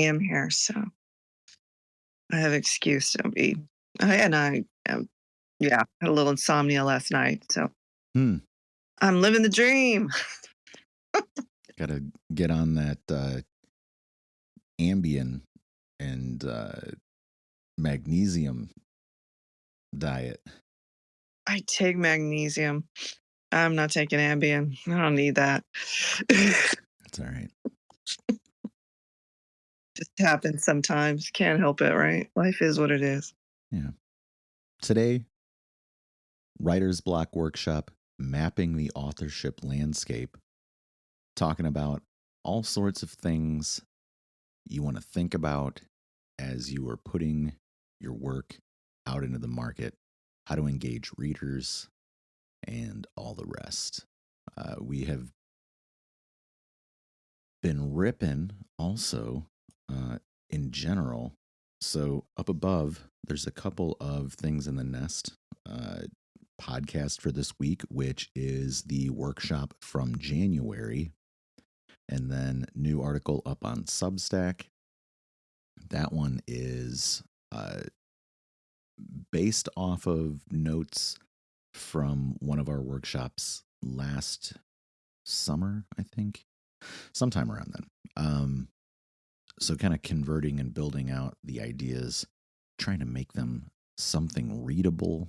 am here, so I have excuse to be. Yeah, had a little insomnia last night, so Hmm. I'm living the dream. Got to get on that Ambien and magnesium diet. I take magnesium. I'm not taking Ambien. I don't need that. That's all right. Just happens sometimes. Can't help it, right? Life is what it is. Yeah. Today, Writer's Block Workshop, mapping the authorship landscape, talking about all sorts of things you want to think about as you are putting your work out into the market, how to engage readers, and all the rest. We have been ripping also in general. So up above, there's a couple of things in the nest podcast for this week, which is the workshop from January, and then new article up on Substack. That one is based off of notes from one of our workshops last summer, I think, sometime around then. So kind of converting and building out the ideas, trying to make them something readable.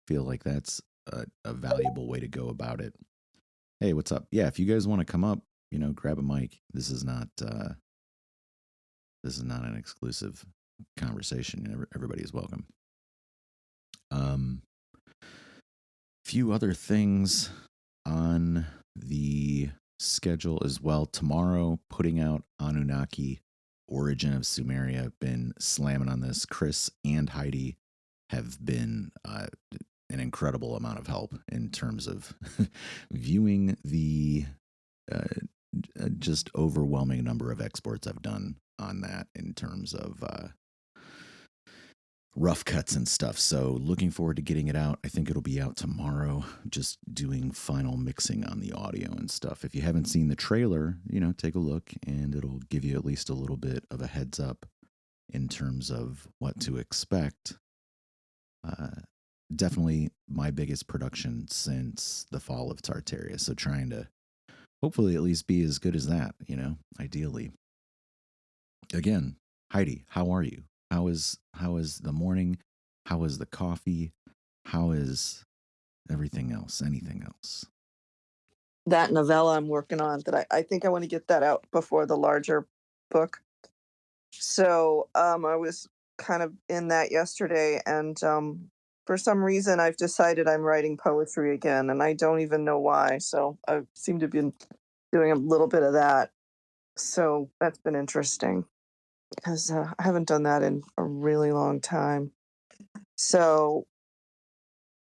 Feel like that's a valuable way to go about it. Hey, what's up? Yeah, if you guys want to come up, grab a mic. This is not an exclusive conversation. Everybody is welcome. Few other things on the schedule as well. Tomorrow, putting out Anunnaki, Origin of Sumeria. Been slamming on this. Chris and Heidi have been an incredible amount of help in terms of viewing the just overwhelming number of exports I've done on that in terms of rough cuts and stuff. So looking forward to getting it out. I think it'll be out tomorrow, just doing final mixing on the audio and stuff. If you haven't seen the trailer, take a look and it'll give you at least a little bit of a heads up in terms of what to expect. Definitely my biggest production since the fall of Tartaria. So trying to hopefully at least be as good as that, ideally. Again, Heidi, how are you? How is the morning? How is the coffee? How is everything else? Anything else? That novella I'm working on that I think I want to get that out before the larger book. So I was kind of in that yesterday, and for some reason I've decided I'm writing poetry again, and I don't even know why. So I seem to be doing a little bit of that. So that's been interesting because I haven't done that in a really long time. So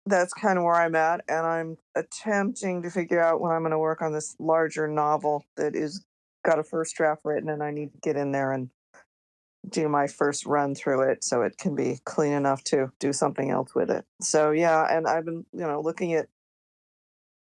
that's kind of where I'm at, and I'm attempting to figure out when I'm going to work on this larger novel that is got a first draft written, and I need to get in there and do my first run through it so it can be clean enough to do something else with it. So yeah, and I've been, looking at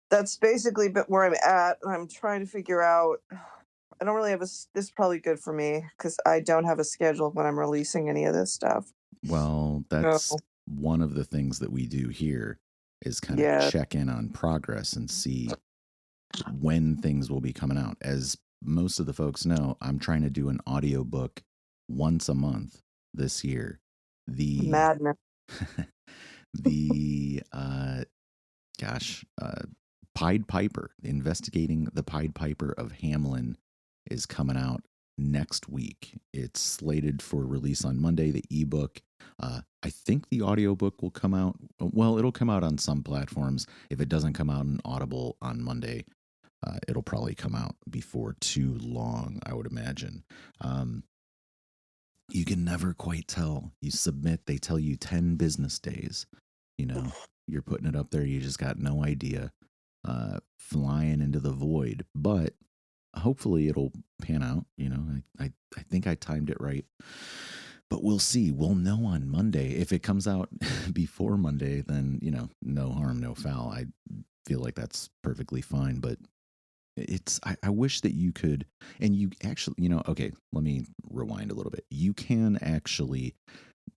that's basically where I'm at. I'm trying to figure out. I don't really have this is probably good for me because I don't have a schedule when I'm releasing any of this stuff. Well, that's So one of the things that we do here is kind of yeah, check in on progress and see when things will be coming out. As most of the folks know, I'm trying to do an audiobook once a month this year. The madness. the Pied Piper, investigating the Pied Piper of Hamelin, is coming out next week. It's slated for release on Monday, the ebook. I think the audiobook will come out. Well, it'll come out on some platforms. If it doesn't come out in Audible on Monday, it'll probably come out before too long, I would imagine. You can never quite tell. You submit, they tell you 10 business days. You're putting it up there, you just got no idea. Flying into the void. But hopefully it'll pan out. I think I timed it right. But we'll see. We'll know on Monday. If it comes out before Monday, then, no harm, no foul. I feel like that's perfectly fine. But I wish that you could, and you actually, okay, let me rewind a little bit. You can actually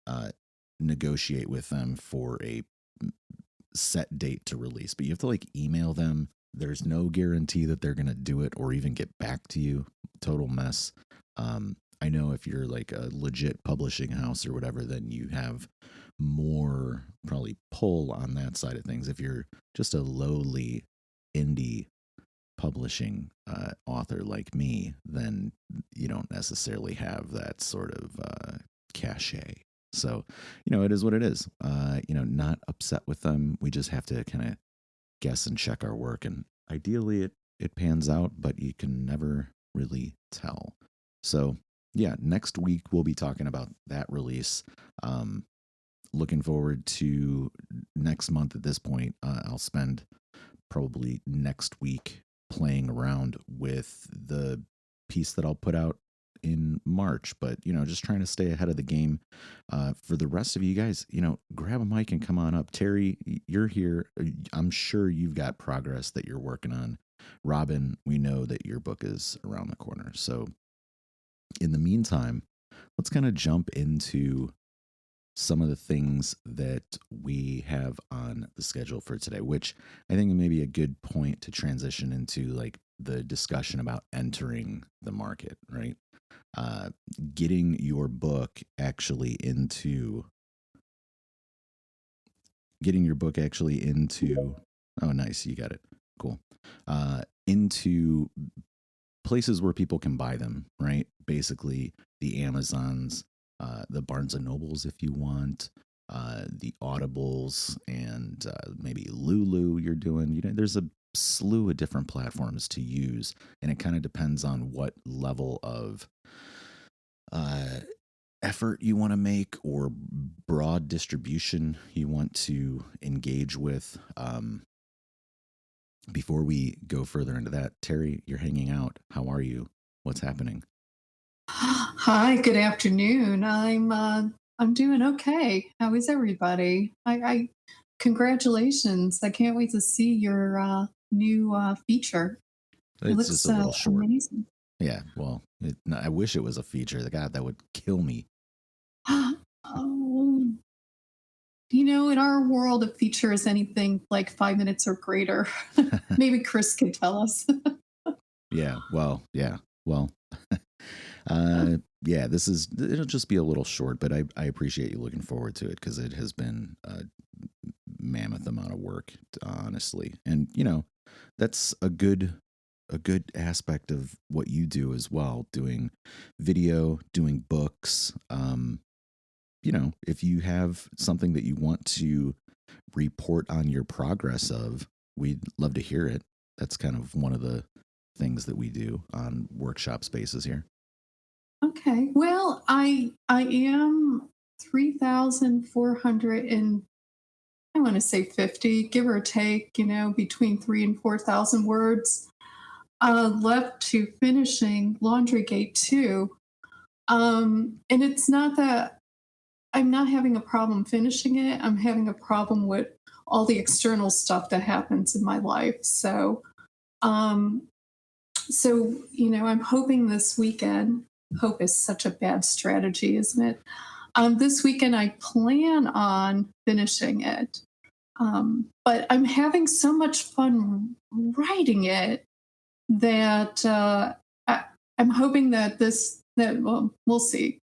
uh, negotiate with them for a set date to release, but you have to like email them. There's no guarantee that they're going to do it or even get back to you. Total mess. I know if you're like a legit publishing house or whatever, then you have more probably pull on that side of things. If you're just a lowly indie publishing author like me, then you don't necessarily have that sort of cachet. So, it is what it is. Not upset with them. We just have to kind of guess and check our work. And ideally, it pans out, but you can never really tell. So, yeah, next week we'll be talking about that release. Looking forward to next month at this point. I'll spend probably next week playing around with the piece that I'll put out in March, but just trying to stay ahead of the game. For the rest of you guys, grab a mic and come on up. Terry, you're here. I'm sure you've got progress that you're working on. Robin, we know that your book is around the corner. So in the meantime, let's kind of jump into some of the things that we have on the schedule for today, which I think may be a good point to transition into like the discussion about entering the market, right? Uh, getting your book actually into oh nice, you got it, cool, into places where people can buy them, right? Basically the Amazons, the Barnes and Nobles if you want, the Audibles, and maybe Lulu you're doing. There's a slew of different platforms to use, and it kind of depends on what level of uh, effort you want to make or broad distribution you want to engage with. Before we go further into that, Terry, you're hanging out. How are you? What's happening? Hi, good afternoon. I'm doing okay. How is everybody? I congratulations. I can't wait to see your new feature. It It's just looks a little short. amazing. Yeah, well, no, I wish it was a feature. The God, that would kill me. Oh, in our world, a feature is anything like 5 minutes or greater. Maybe Chris can tell us. Yeah, well, yeah, well, yeah. It'll just be a little short, but I appreciate you looking forward to it because it has been a mammoth amount of work, honestly, and that's a good aspect of what you do as well, doing video, doing books. If you have something that you want to report on your progress of, we'd love to hear it. That's kind of one of the things that we do on workshop spaces here. Okay. Well, I am 3,400 and I want to say 50, give or take, between 3 and 4,000 words left to finishing Laundry Gate 2. And it's not that I'm not having a problem finishing it, I'm having a problem with all the external stuff that happens in my life. Um, I'm hoping this weekend, hope is such a bad strategy, isn't it? This weekend, I plan on finishing it. But I'm having so much fun writing it that I, I'm hoping that well, we'll see.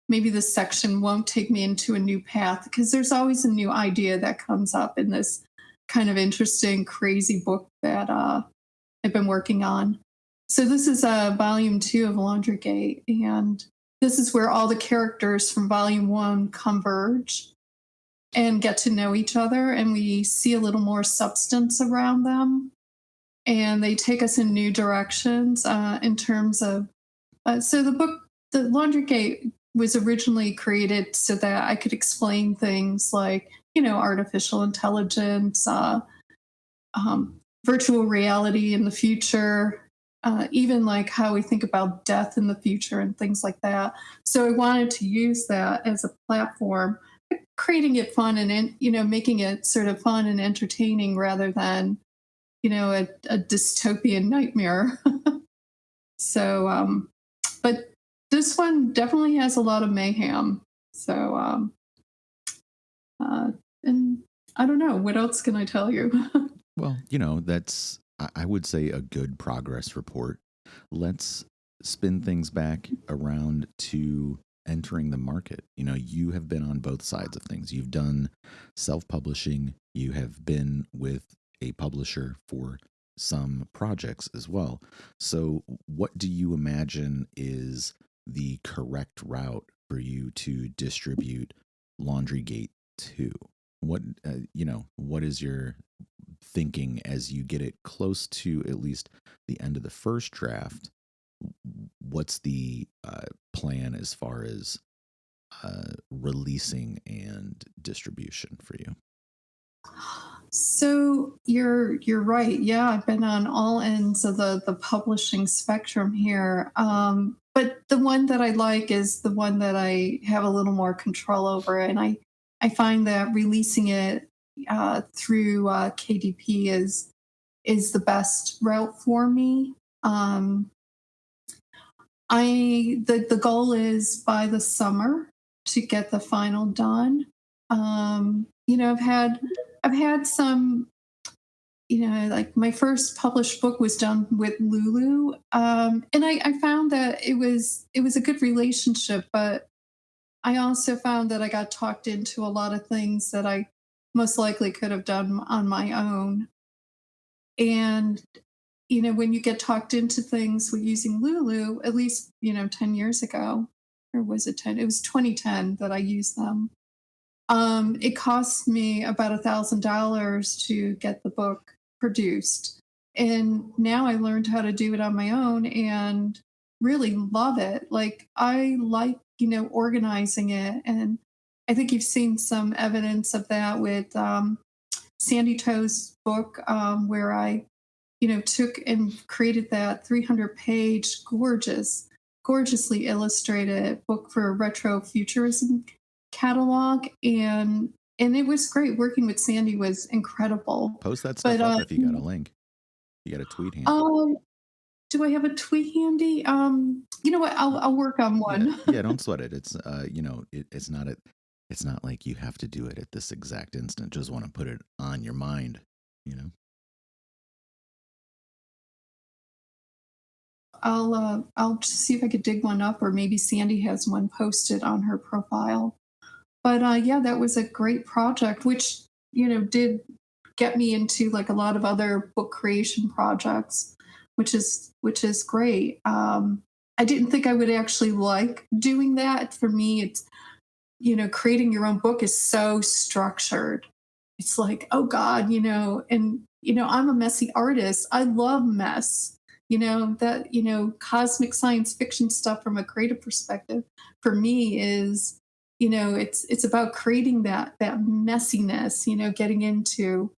Maybe this section won't take me into a new path because there's always a new idea that comes up in this kind of interesting, crazy book that I've been working on. So this is volume 2 of Laundry Gate, and this is where all the characters from volume 1 converge and get to know each other, and we see a little more substance around them, and they take us in new directions in terms of so the Laundry Gate was originally created so that I could explain things like artificial intelligence, virtual reality in the future, even like how we think about death in the future and things like that. So I wanted to use that as a platform, creating it fun and making it sort of fun and entertaining rather than a dystopian nightmare. So, but this one definitely has a lot of mayhem. So, uh, and I don't know, what else can I tell you? Well, that's, I would say, a good progress report. Let's spin things back around to entering the market. You have been on both sides of things. You've done self publishing, you have been with a publisher for some projects as well. So, what do you imagine is the correct route for you to distribute Laundry Gate to? What is your thinking as you get it close to at least the end of the first draft? What's the plan as far as releasing and distribution for you? So you're right. Yeah, I've been on all ends of the publishing spectrum here. But the one that I like is the one that I have a little more control over, and I find that releasing it through KDP is the best route for me. Um, the goal is by the summer to get the final done. I've had some, like my first published book was done with Lulu, and I found that it was a good relationship, but I also found that I got talked into a lot of things that I most likely could have done on my own. And when you get talked into things with using Lulu, at least 10 years ago, or was it 10? It was 2010 that I used them. It cost me about $1,000 to get the book produced. And now I learned how to do it on my own and really love it. Like, I like, organizing it. And I think you've seen some evidence of that with Sandy Toe's book, where I, took and created that 300-page gorgeously illustrated book for retro futurism catalog, and it was great. Working with Sandy was incredible. Post that But stuff up if you got a link. You got a tweet handy. do I have a tweet handy? You know what? I'll work on one. Yeah, don't sweat it. It's it's not like you have to do it at this exact instant. Just want to put it on your mind, you know. I'll just see if I could dig one up, or maybe Sandy has one posted on her profile. But yeah, that was a great project, which did get me into like a lot of other book creation projects, which is great. I didn't think I would actually like doing that. For me, it's creating your own book is so structured. It's like, oh God, and I'm a messy artist. I love mess. That cosmic science fiction stuff from a creative perspective for me is, it's about creating that messiness, getting into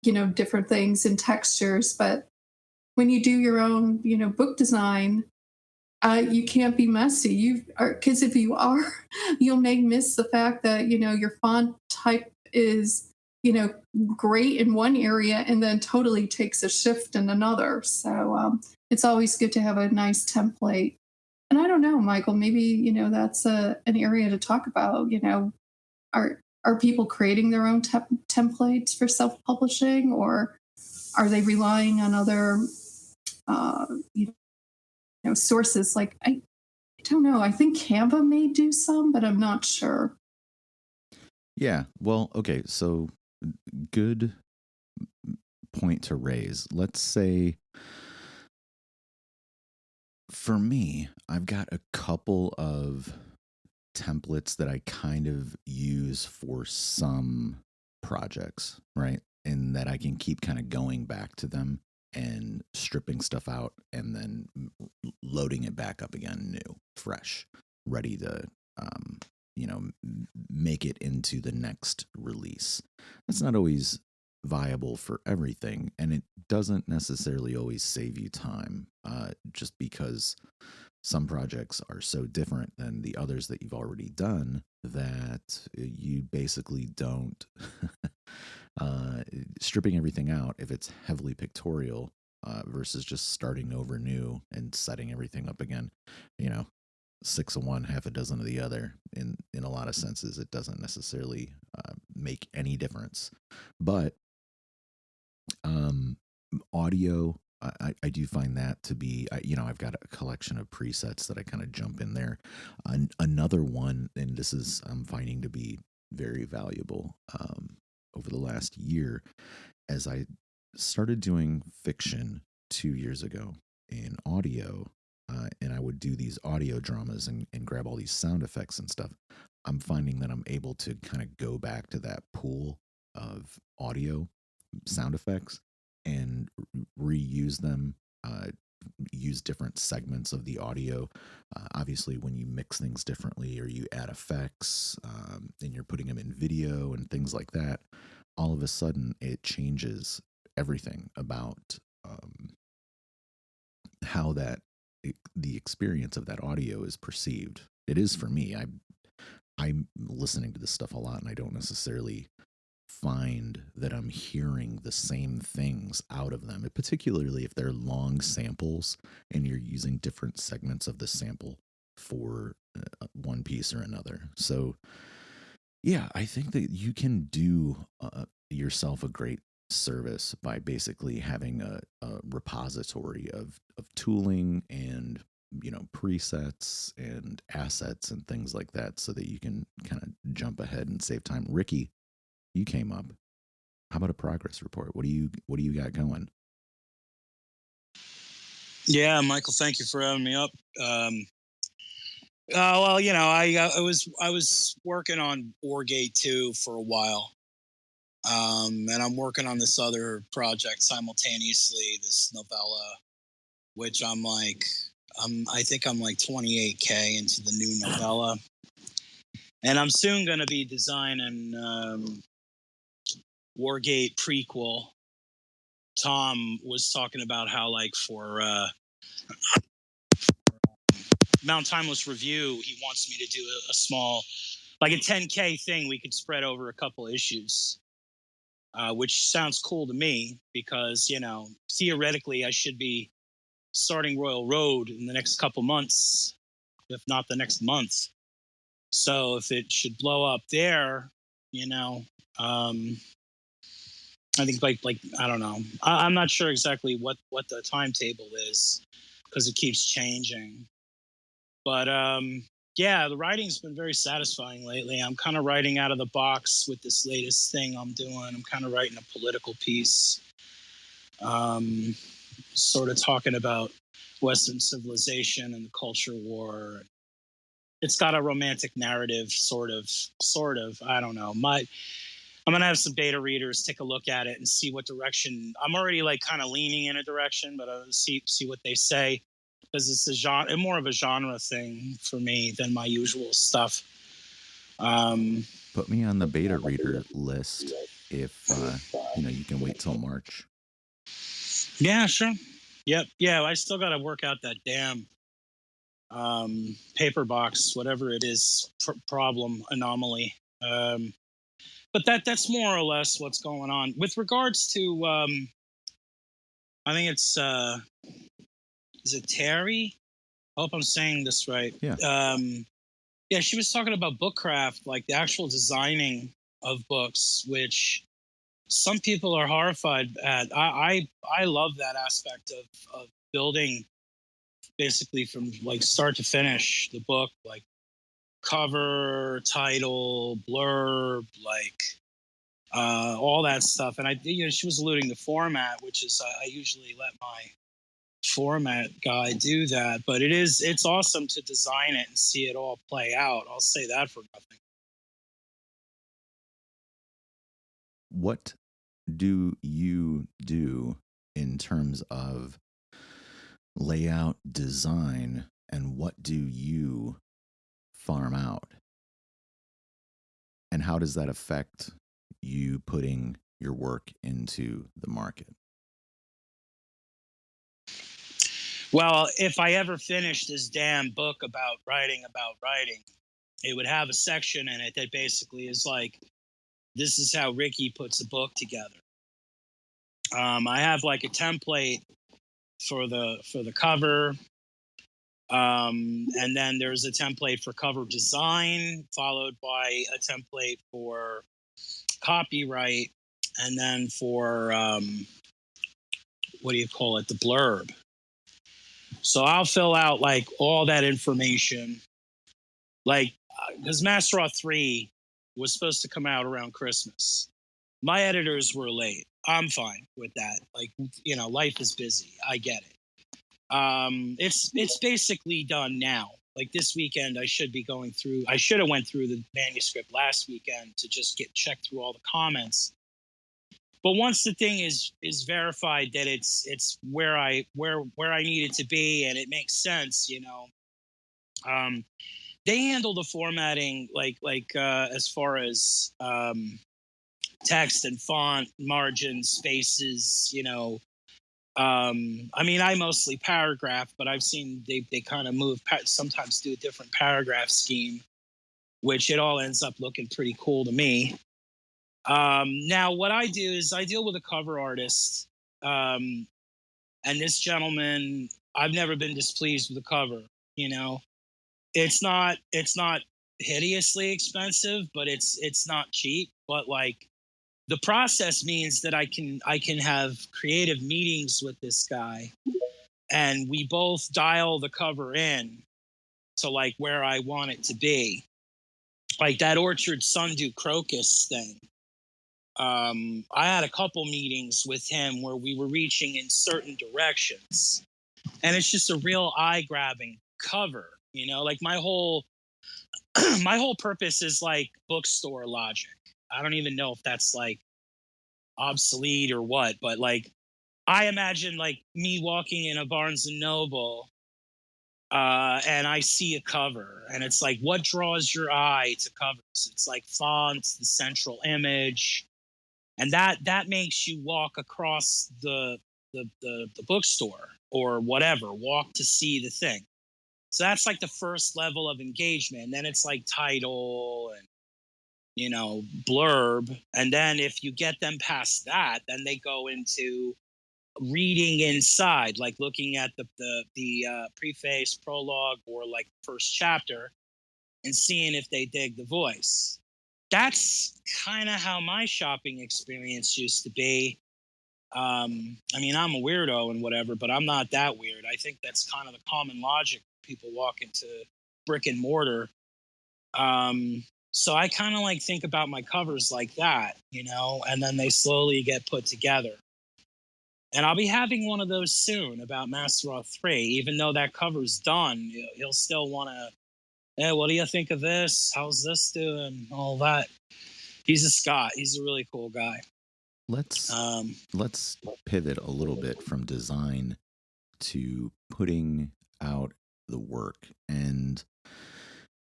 different things and textures. But when you do your own book design, you can't be messy. Because if you are, you'll may miss the fact that your font type is great in one area and then totally takes a shift in another. So it's always good to have a nice template. And I don't know, Michael, maybe that's an area to talk about. Are people creating their own templates for self-publishing, or are they relying on other uh, you sources? Like, I don't know. I think Canva may do some, but I'm not sure. Yeah. Well, okay. So good point to raise. Let's say for me, I've got a couple of templates that I kind of use for some projects, right? And that I can keep kind of going back to them and stripping stuff out and then loading it back up again, new, fresh, ready to, make it into the next release. That's not always viable for everything, and it doesn't necessarily always save you time, just because some projects are so different than the others that you've already done that you basically don't stripping everything out, if it's heavily pictorial versus just starting over new and setting everything up again, you know, six of one, half a dozen of the other. In a lot of senses, it doesn't necessarily make any difference. But audio, I do find that to be, I've got a collection of presets that I kind of jump in there. Another one, and this is I'm finding to be very valuable over the last year, as I started doing fiction 2 years ago in audio, and I would do these audio dramas and grab all these sound effects and stuff. I'm finding that I'm able to kind of go back to that pool of audio sound effects and reuse them, use different segments of the audio. Obviously, when you mix things differently or you add effects and you're putting them in video and things like that, all of a sudden it changes everything about how the experience of that audio is perceived. It is for me. I'm listening to this stuff a lot, and I don't necessarily find that I'm hearing the same things out of them, particularly if they're long samples and you're using different segments of the sample for one piece or another. So, yeah, I think that you can do yourself a great service by basically having a repository of tooling and presets and assets and things like that, so that you can kind of jump ahead and save time. Ricky, you came up. How about a progress report? What do you got going? Yeah, Michael, thank you for having me up. Well, I was working on Wargate 2 for a while, and I'm working on this other project simultaneously. This novella, which I think I'm like 28K into the new novella, and I'm soon going to be designing Wargate prequel. Tom was talking about how, like, for Mount Timeless Review, he wants me to do a small, like a 10K thing we could spread over a couple issues, which sounds cool to me because, theoretically I should be starting Royal Road in the next couple months, if not the next month. So if it should blow up there, I think like I don't know. I'm not sure exactly what the timetable is because it keeps changing. But yeah, the writing's been very satisfying lately. I'm kind of writing out of the box with this latest thing I'm doing. I'm kind of writing a political piece, sort of talking about Western civilization and the culture war. It's got a romantic narrative, sort of. I don't know. I'm gonna have some beta readers take a look at it and see what direction. I'm already like kind of leaning in a direction, but I'll see what they say, because it's more of a genre thing for me than my usual stuff. Put me on the beta reader list if you can wait till March. Yeah, sure. Yep. Yeah, I still got to work out that damn paper box, whatever it is, problem anomaly. But that's more or less what's going on with regards to. I think it's is it Terry? I hope I'm saying this right. Yeah. Yeah, she was talking about bookcraft, like the actual designing of books, which some people are horrified at. I love that aspect of building basically from like start to finish the book, like cover, title, blurb, like all that stuff. And she was alluding to format, which is I usually let my format guy do that, but it's awesome to design it and see it all play out. I'll say that for nothing. What do you do in terms of layout design, and what do you farm out? And how does that affect you putting your work into the market? Well, if I ever finished this damn book about writing, it would have a section in it that basically is like this is how Ricky puts a book together. I have like a template for the cover, and then there's a template for cover design, followed by a template for copyright, and then for what do you call it, the blurb. So I'll fill out like all that information, like because Master Auth 3 was supposed to come out around Christmas. My editors were late. I'm fine with that. Like, you know, life is busy. I get it. It's basically done now. Like this weekend, I should be going through. I should have went through the manuscript last weekend to just check through all the comments. But once the thing is verified that it's where I need it to be and it makes sense, you know, they handle the formatting like as far as text and font margins, spaces, you know. I mean, I mostly paragraph, but I've seen they kind of move, sometimes do a different paragraph scheme, which it all ends up looking pretty cool to me. Now, what I do is I deal with a cover artist, and this gentleman, I've never been displeased with the cover. You know, it's not hideously expensive, but it's not cheap. But like, the process means that I can have creative meetings with this guy, and we both dial the cover in to like where I want it to be, like that Orchard Sundew Crocus thing. I had a couple meetings with him where we were reaching in certain directions, and it's just a real eye-grabbing cover. You know, like my whole my whole purpose is like bookstore logic. I don't even know if that's like obsolete or what, but like I imagine like me walking in a Barnes and Noble, and I see a cover, and it's like, what draws your eye to covers? It's like fonts, the central image, and that makes you walk across the bookstore or whatever, walk to see the thing. So that's like the first level of engagement. And then it's like title and, you know, blurb, and then if you get them past that, then they go into reading inside, like looking at the preface, prologue, or like first chapter, and seeing if they dig the voice. That's kind of how my shopping experience used to be. I mean, I'm a weirdo and whatever, but I'm not that weird. I think that's kind of the common logic. People walk into brick and mortar. So I kind of like think about my covers like that, you know, and then they slowly get put together. And I'll be having one of those soon about Master Auth 3, even though that cover's done. He'll still want to, hey, what do you think of this? How's this doing? All that. He's a Scot. He's a really cool guy. Let's pivot a little bit from design to putting out the work. And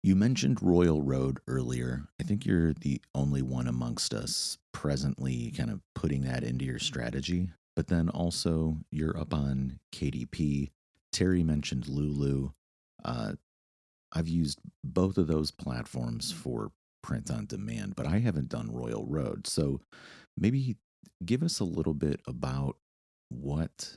you mentioned Royal Road earlier. I think you're the only one amongst us presently kind of putting that into your strategy. But then also you're up on KDP. Terry mentioned Lulu. I've used both of those platforms for print on demand, but I haven't done Royal Road. So maybe give us a little bit about what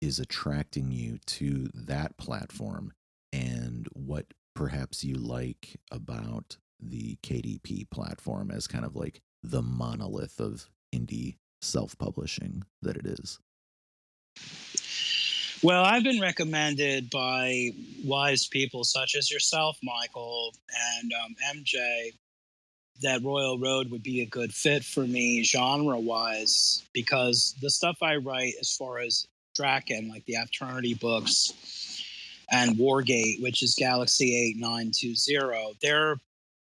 is attracting you to that platform and what perhaps you like about the KDP platform as kind of like the monolith of indie self-publishing that it is. Well, I've been recommended by wise people such as yourself, Michael, and MJ, that Royal Road would be a good fit for me genre-wise, because the stuff I write as far as Draken, like the Afternoty books, and Wargate, which is Galaxy 8920, their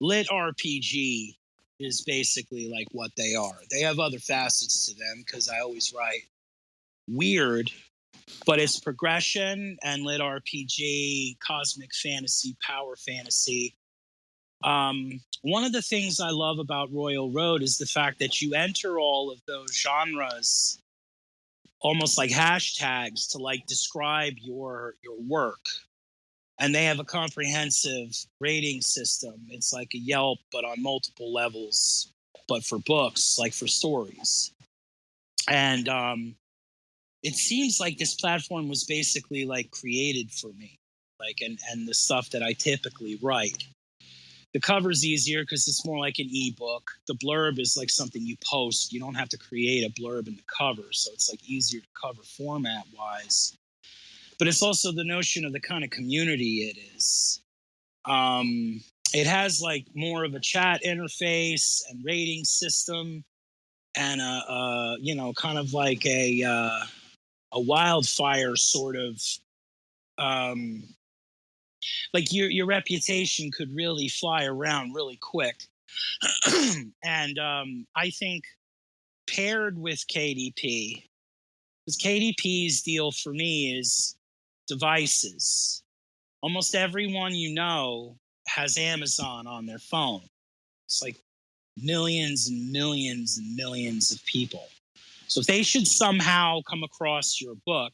lit RPG is basically like what they are. They have other facets to them because I always write weird, but it's progression and lit RPG, cosmic fantasy, power fantasy. One of the things I love about Royal Road is the fact that you enter all of those genres almost like hashtags to like describe your work. And they have a comprehensive rating system. It's like a Yelp, but on multiple levels. but for books, like for stories. And it seems like this platform was basically like created for me, like and the stuff that I typically write. The cover's easier because it's more like an ebook. The blurb is like something you post. You don't have to create a blurb in the cover, so it's like easier to cover format wise. But it's also the notion of the kind of community it is. It has like more of a chat interface and rating system, and kind of like a wildfire sort of, um, like your reputation could really fly around really quick. And I think paired with KDP, because KDP's deal for me is devices. Almost everyone has Amazon on their phone. It's like millions and millions and millions of people. So if they should somehow come across your book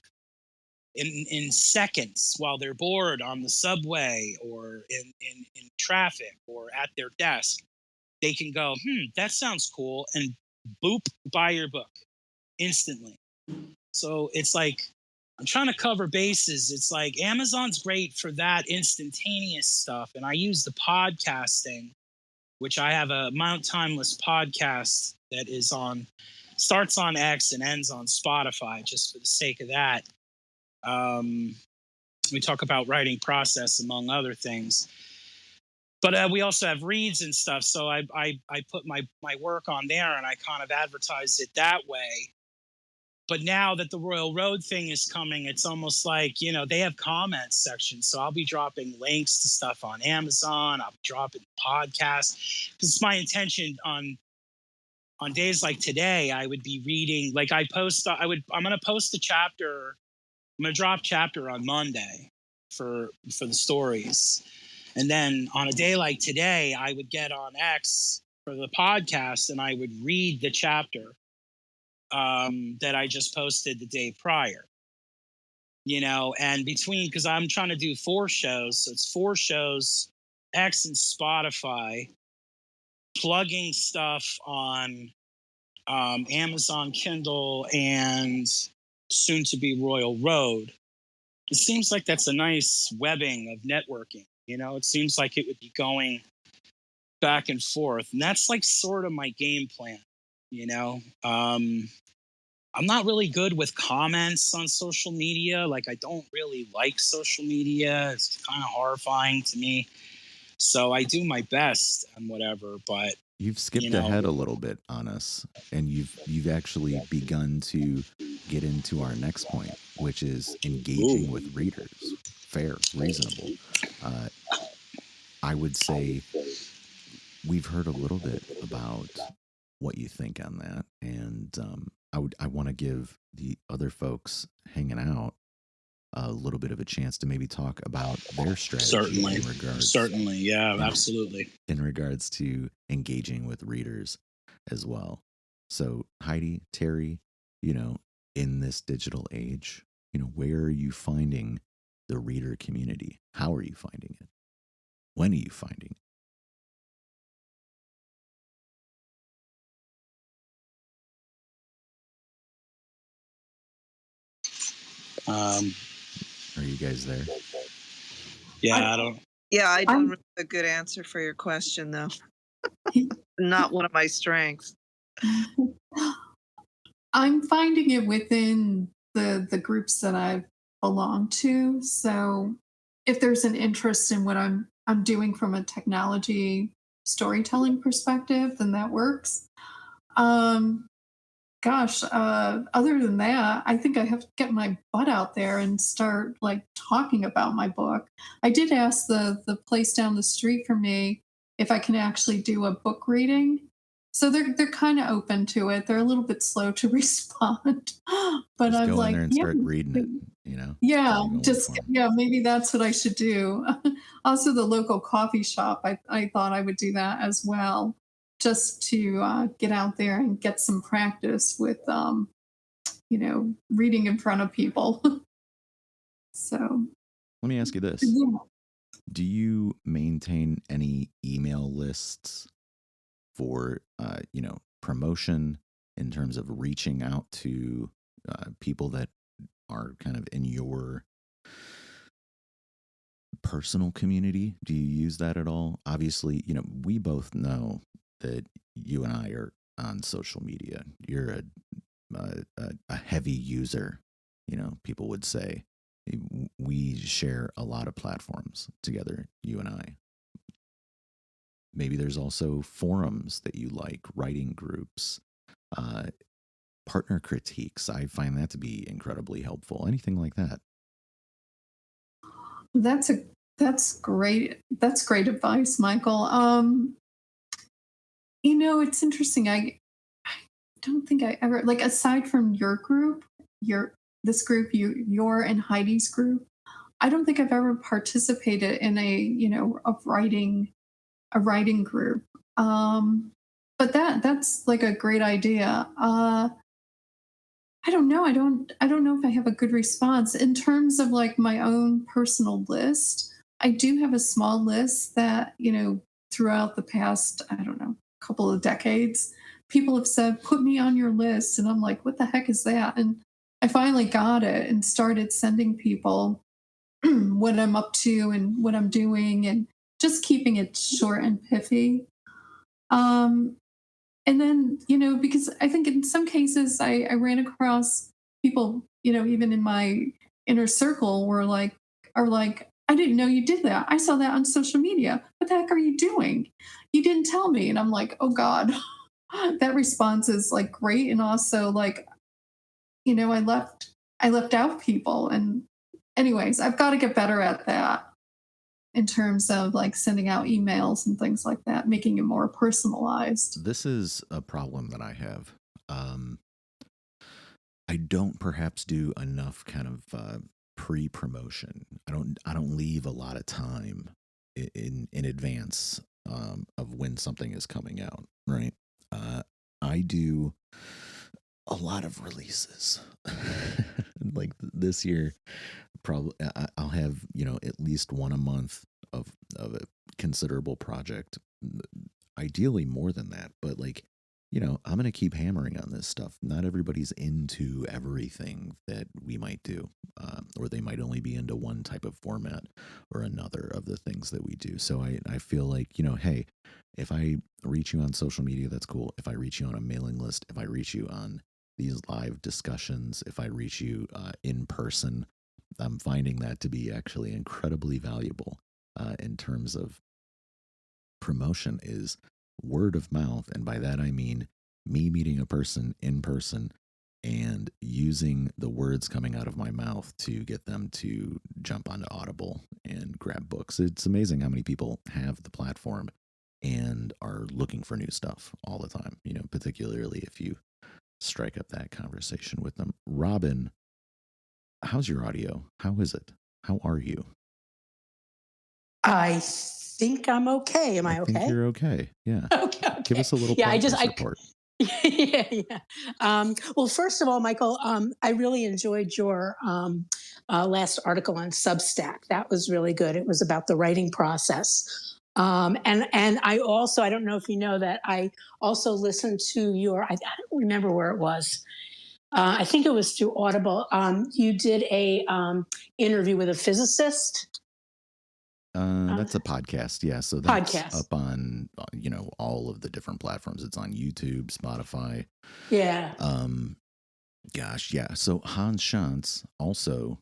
in seconds while they're bored on the subway or in traffic or at their desk, they can go, that sounds cool, and boop, buy your book instantly. So it's like, I'm trying to cover bases. It's like Amazon's great for that instantaneous stuff. And I use the podcasting, which I have a Mount Timeless podcast that starts on X and ends on Spotify, just for the sake of that. We talk about writing process, among other things. But we also have reads and stuff. So I put my work on there and I kind of advertise it that way. But now that the Royal Road thing is coming, it's almost like, they have comments sections. So I'll be dropping links to stuff on Amazon. I'll be dropping podcasts. Because it's my intention on days like today, I would be reading, like I'm going to post a chapter. I'm going to drop chapter on Monday for the stories. And then on a day like today, I would get on X for the podcast and I would read the chapter that I just posted the day prior, and because I'm trying to do 4 shows. So it's 4 shows, X and Spotify, plugging stuff on Amazon Kindle and soon to be Royal Road. It seems like that's a nice webbing of networking. It seems like it would be going back and forth. And that's like sort of my game plan, I'm not really good with comments on social media. Like, I don't really like social media. It's kind of horrifying to me. So I do my best and whatever, but you've skipped ahead a little bit on us, and you've actually begun to get into our next point, which is engaging with readers. Fair, reasonable. I would say we've heard a little bit about what you think on that, and I want to give the other folks hanging out a little bit of a chance to maybe talk about their strategy certainly, yeah, absolutely, in regards to engaging with readers as well. So Heidi, Terry, in this digital age, where are you finding the reader community? How are you finding it? When are you finding it? Are you guys there? Yeah, I don't. Yeah, I don't have a good answer for your question, though. Not one of my strengths. I'm finding it within the groups that I belong to. So if there's an interest in what I'm doing from a technology storytelling perspective, then that works. Other than that, I think I have to get my butt out there and start like talking about my book. I did ask the place down the street from me if I can actually do a book reading. So they're kind of open to it. They're a little bit slow to respond, but just I'm go like, in there and start reading it. Maybe that's what I should do. Also, the local coffee shop, I thought I would do that as well, just to get out there and get some practice with, reading in front of people. So let me ask you this. Yeah. Do you maintain any email lists for, promotion, in terms of reaching out to people that are kind of in your personal community? Do you use that at all? Obviously, we both know that you and I are on social media. You're a heavy user, people would say. We share a lot of platforms together, you and I. Maybe there's also forums that you like, writing groups, partner critiques. I find that to be incredibly helpful. Anything like that? That's great. That's great advice, Michael. It's interesting. I don't think I ever, like, aside from your group, your and Heidi's group, I don't think I've ever participated in a writing group. But that's like a great idea. I don't know. I don't know if I have a good response in terms of like my own personal list. I do have a small list that, throughout the past, I don't know, couple of decades, people have said, "Put me on your list." And I'm like, "What the heck is that?" And I finally got it and started sending people what I'm up to and what I'm doing, and just keeping it short and pithy. Um, and then, because I think in some cases I ran across people, even in my inner circle are like, "I didn't know you did that. I saw that on social media. What the heck are you doing? You didn't tell me." And I'm like, "Oh God." That response is like great. And also like, I left out people. And anyways, I've got to get better at that in terms of like sending out emails and things like that, making it more personalized. This is a problem that I have. I don't perhaps do enough kind of pre-promotion. I don't leave a lot of time in advance of when something is coming out, right? I do a lot of releases. Like this year, probably I'll have at least one a month of a considerable project. Ideally more than that, but like, I'm going to keep hammering on this stuff. Not everybody's into everything that we might do, or they might only be into one type of format or another of the things that we do. So I feel like, hey, if I reach you on social media, that's cool. If I reach you on a mailing list, if I reach you on these live discussions, if I reach you in person, I'm finding that to be actually incredibly valuable in terms of promotion is word of mouth. And by that, I mean me meeting a person in person and using the words coming out of my mouth to get them to jump onto Audible and grab books. It's amazing how many people have the platform and are looking for new stuff all the time, particularly if you strike up that conversation with them. Robin, how's your audio? How is it? How are you? I think I'm okay. Am I I think okay? you're okay. Yeah. Okay. Give us a little Yeah, progress report. yeah. Well, first of all, Michael, I really enjoyed your last article on Substack. That was really good. It was about the writing process. And I also, I don't know if you know that, I also listened to I don't remember where it was. I think it was through Audible. You did a interview with a physicist. That's a podcast. Yeah. So that's Podcast. up on, all of the different platforms. It's on YouTube, Spotify. Yeah. Gosh. Yeah. So Hans Schantz, also,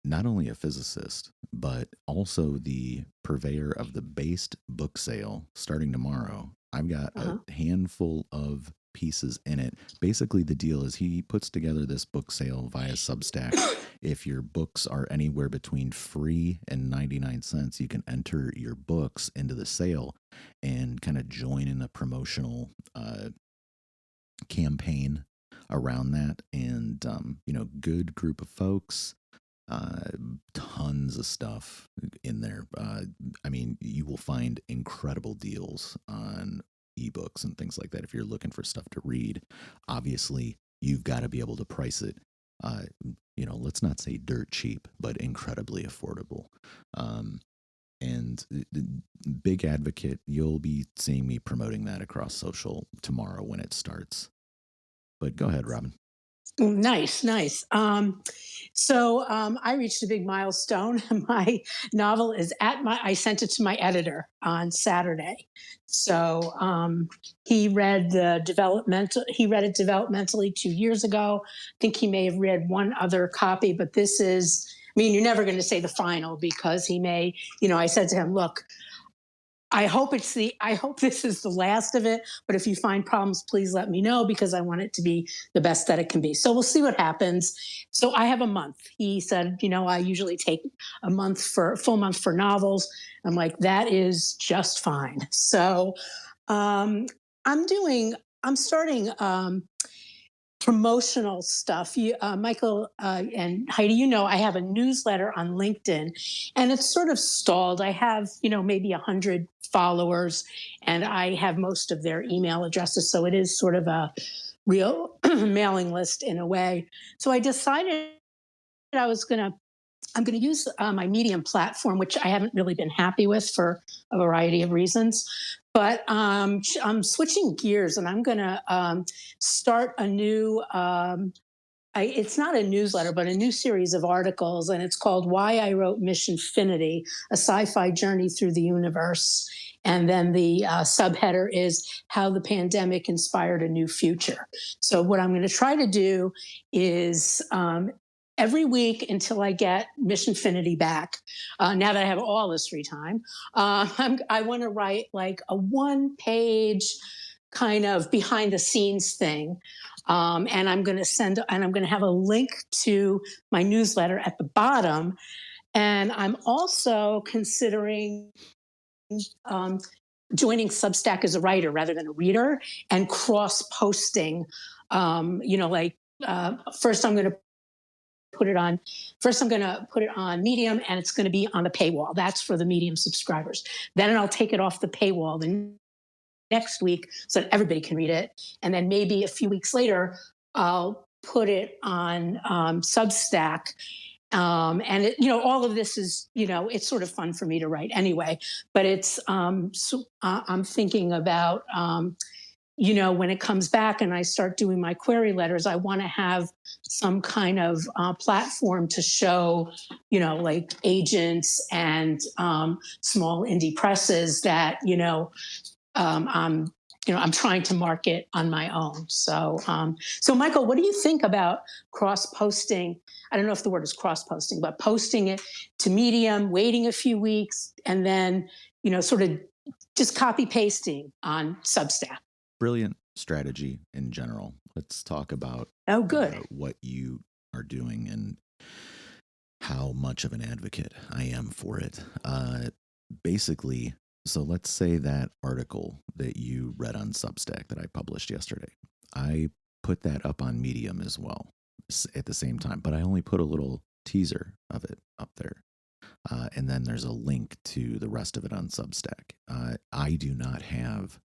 not only a physicist, but also the purveyor of the Based book sale starting tomorrow. I've got a handful of pieces in it. Basically, the deal is he puts together this book sale via Substack. If your books are anywhere between free and 99 cents, you can enter your books into the sale and kind of join in a promotional campaign around that. And, good group of folks, tons of stuff in there. I mean, you will find incredible deals on ebooks and things like that. If you're looking for stuff to read, obviously you've got to be able to price it, let's not say dirt cheap, but incredibly affordable. And big advocate. You'll be seeing me promoting that across social tomorrow when it starts. But go ahead, Robin. Nice, nice. I reached a big milestone. My novel is I sent it to my editor on Saturday. So he read he read it developmentally 2 years ago. I think he may have read one other copy, but this is, I mean, you're never going to say the final because he may, I said to him, look, I hope this is the last of it, but if you find problems, please let me know because I want it to be the best that it can be. So we'll see what happens. So I have a month. He said, I usually take a full month for novels. I'm like, that is just fine. So um, I'm starting promotional stuff. Michael and Heidi, I have a newsletter on LinkedIn, and it's sort of stalled. I have, maybe 100 followers, and I have most of their email addresses, so it is sort of a real mailing list in a way. So I decided I'm going to use my Medium platform, which I haven't really been happy with for a variety of reasons. But I'm switching gears, and I'm going to start a new. It's not a newsletter, but a new series of articles, and it's called "Why I Wrote Missionfinity: A Sci-Fi Journey Through the Universe." And then the subheader is "How the Pandemic Inspired a New Future." So what I'm going to try to do is every week until I get Missionfinity back. Now that I have all this free time, I want to write like a one-page kind of behind the scenes thing. And I'm going to have a link to my newsletter at the bottom. And I'm also considering joining Substack as a writer rather than a reader and cross posting. First I'm going to put it on Medium, and it's going to be on the paywall. That's for the Medium subscribers. Then I'll take it off the paywall the next week so that everybody can read it. And then maybe a few weeks later, I'll put it on Substack. All of this is, it's sort of fun for me to write anyway, but it's, I'm thinking about, when it comes back and I start doing my query letters, I want to have some kind of platform to show, like agents and small indie presses that, I'm trying to market on my own. So Michael, what do you think about cross posting? I don't know if the word is cross posting, but posting it to Medium, waiting a few weeks, and then, sort of just copy pasting on Substack. Brilliant strategy in general. Let's talk about what you are doing and how much of an advocate I am for it. Basically, so let's say that article that you read on Substack that I published yesterday, I put that up on Medium as well at the same time, but I only put a little teaser of it up there. And then there's a link to the rest of it on Substack. I do not have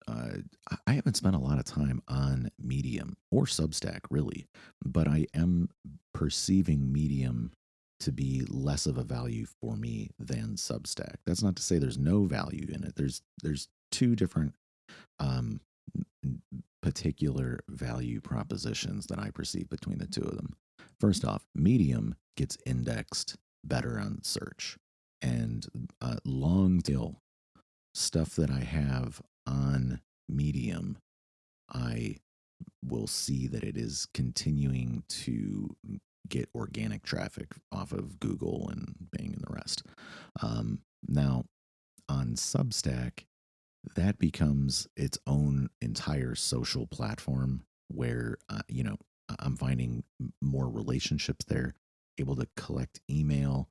I haven't spent a lot of time on Medium or Substack really, but I am perceiving Medium to be less of a value for me than Substack. That's not to say there's no value in it. There's two different particular value propositions that I perceive between the two of them. First off, Medium gets indexed better on search, and long tail stuff that I have on Medium, I will see that it is continuing to get organic traffic off of Google and Bing and the rest. Now, on Substack, that becomes its own entire social platform where, I'm finding more relationships there, able to collect email,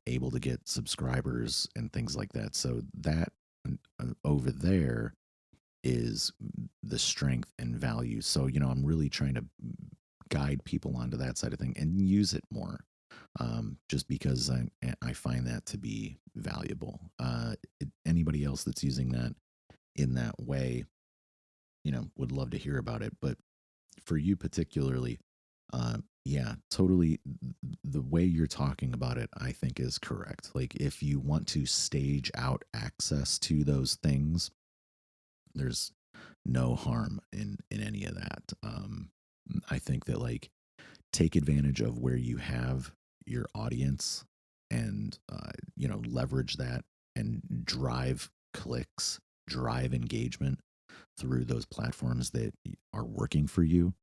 able to get subscribers and things like that. So that over there is the strength and value. So, I'm really trying to guide people onto that side of thing and use it more, just because I find that to be valuable. Anybody else that's using that in that way, would love to hear about it. But for you particularly, yeah, totally. The way you're talking about it, I think, is correct. Like, if you want to stage out access to those things, there's no harm in any of that. I think that, like, take advantage of where you have your audience and leverage that and drive clicks, drive engagement through those platforms that are working for you,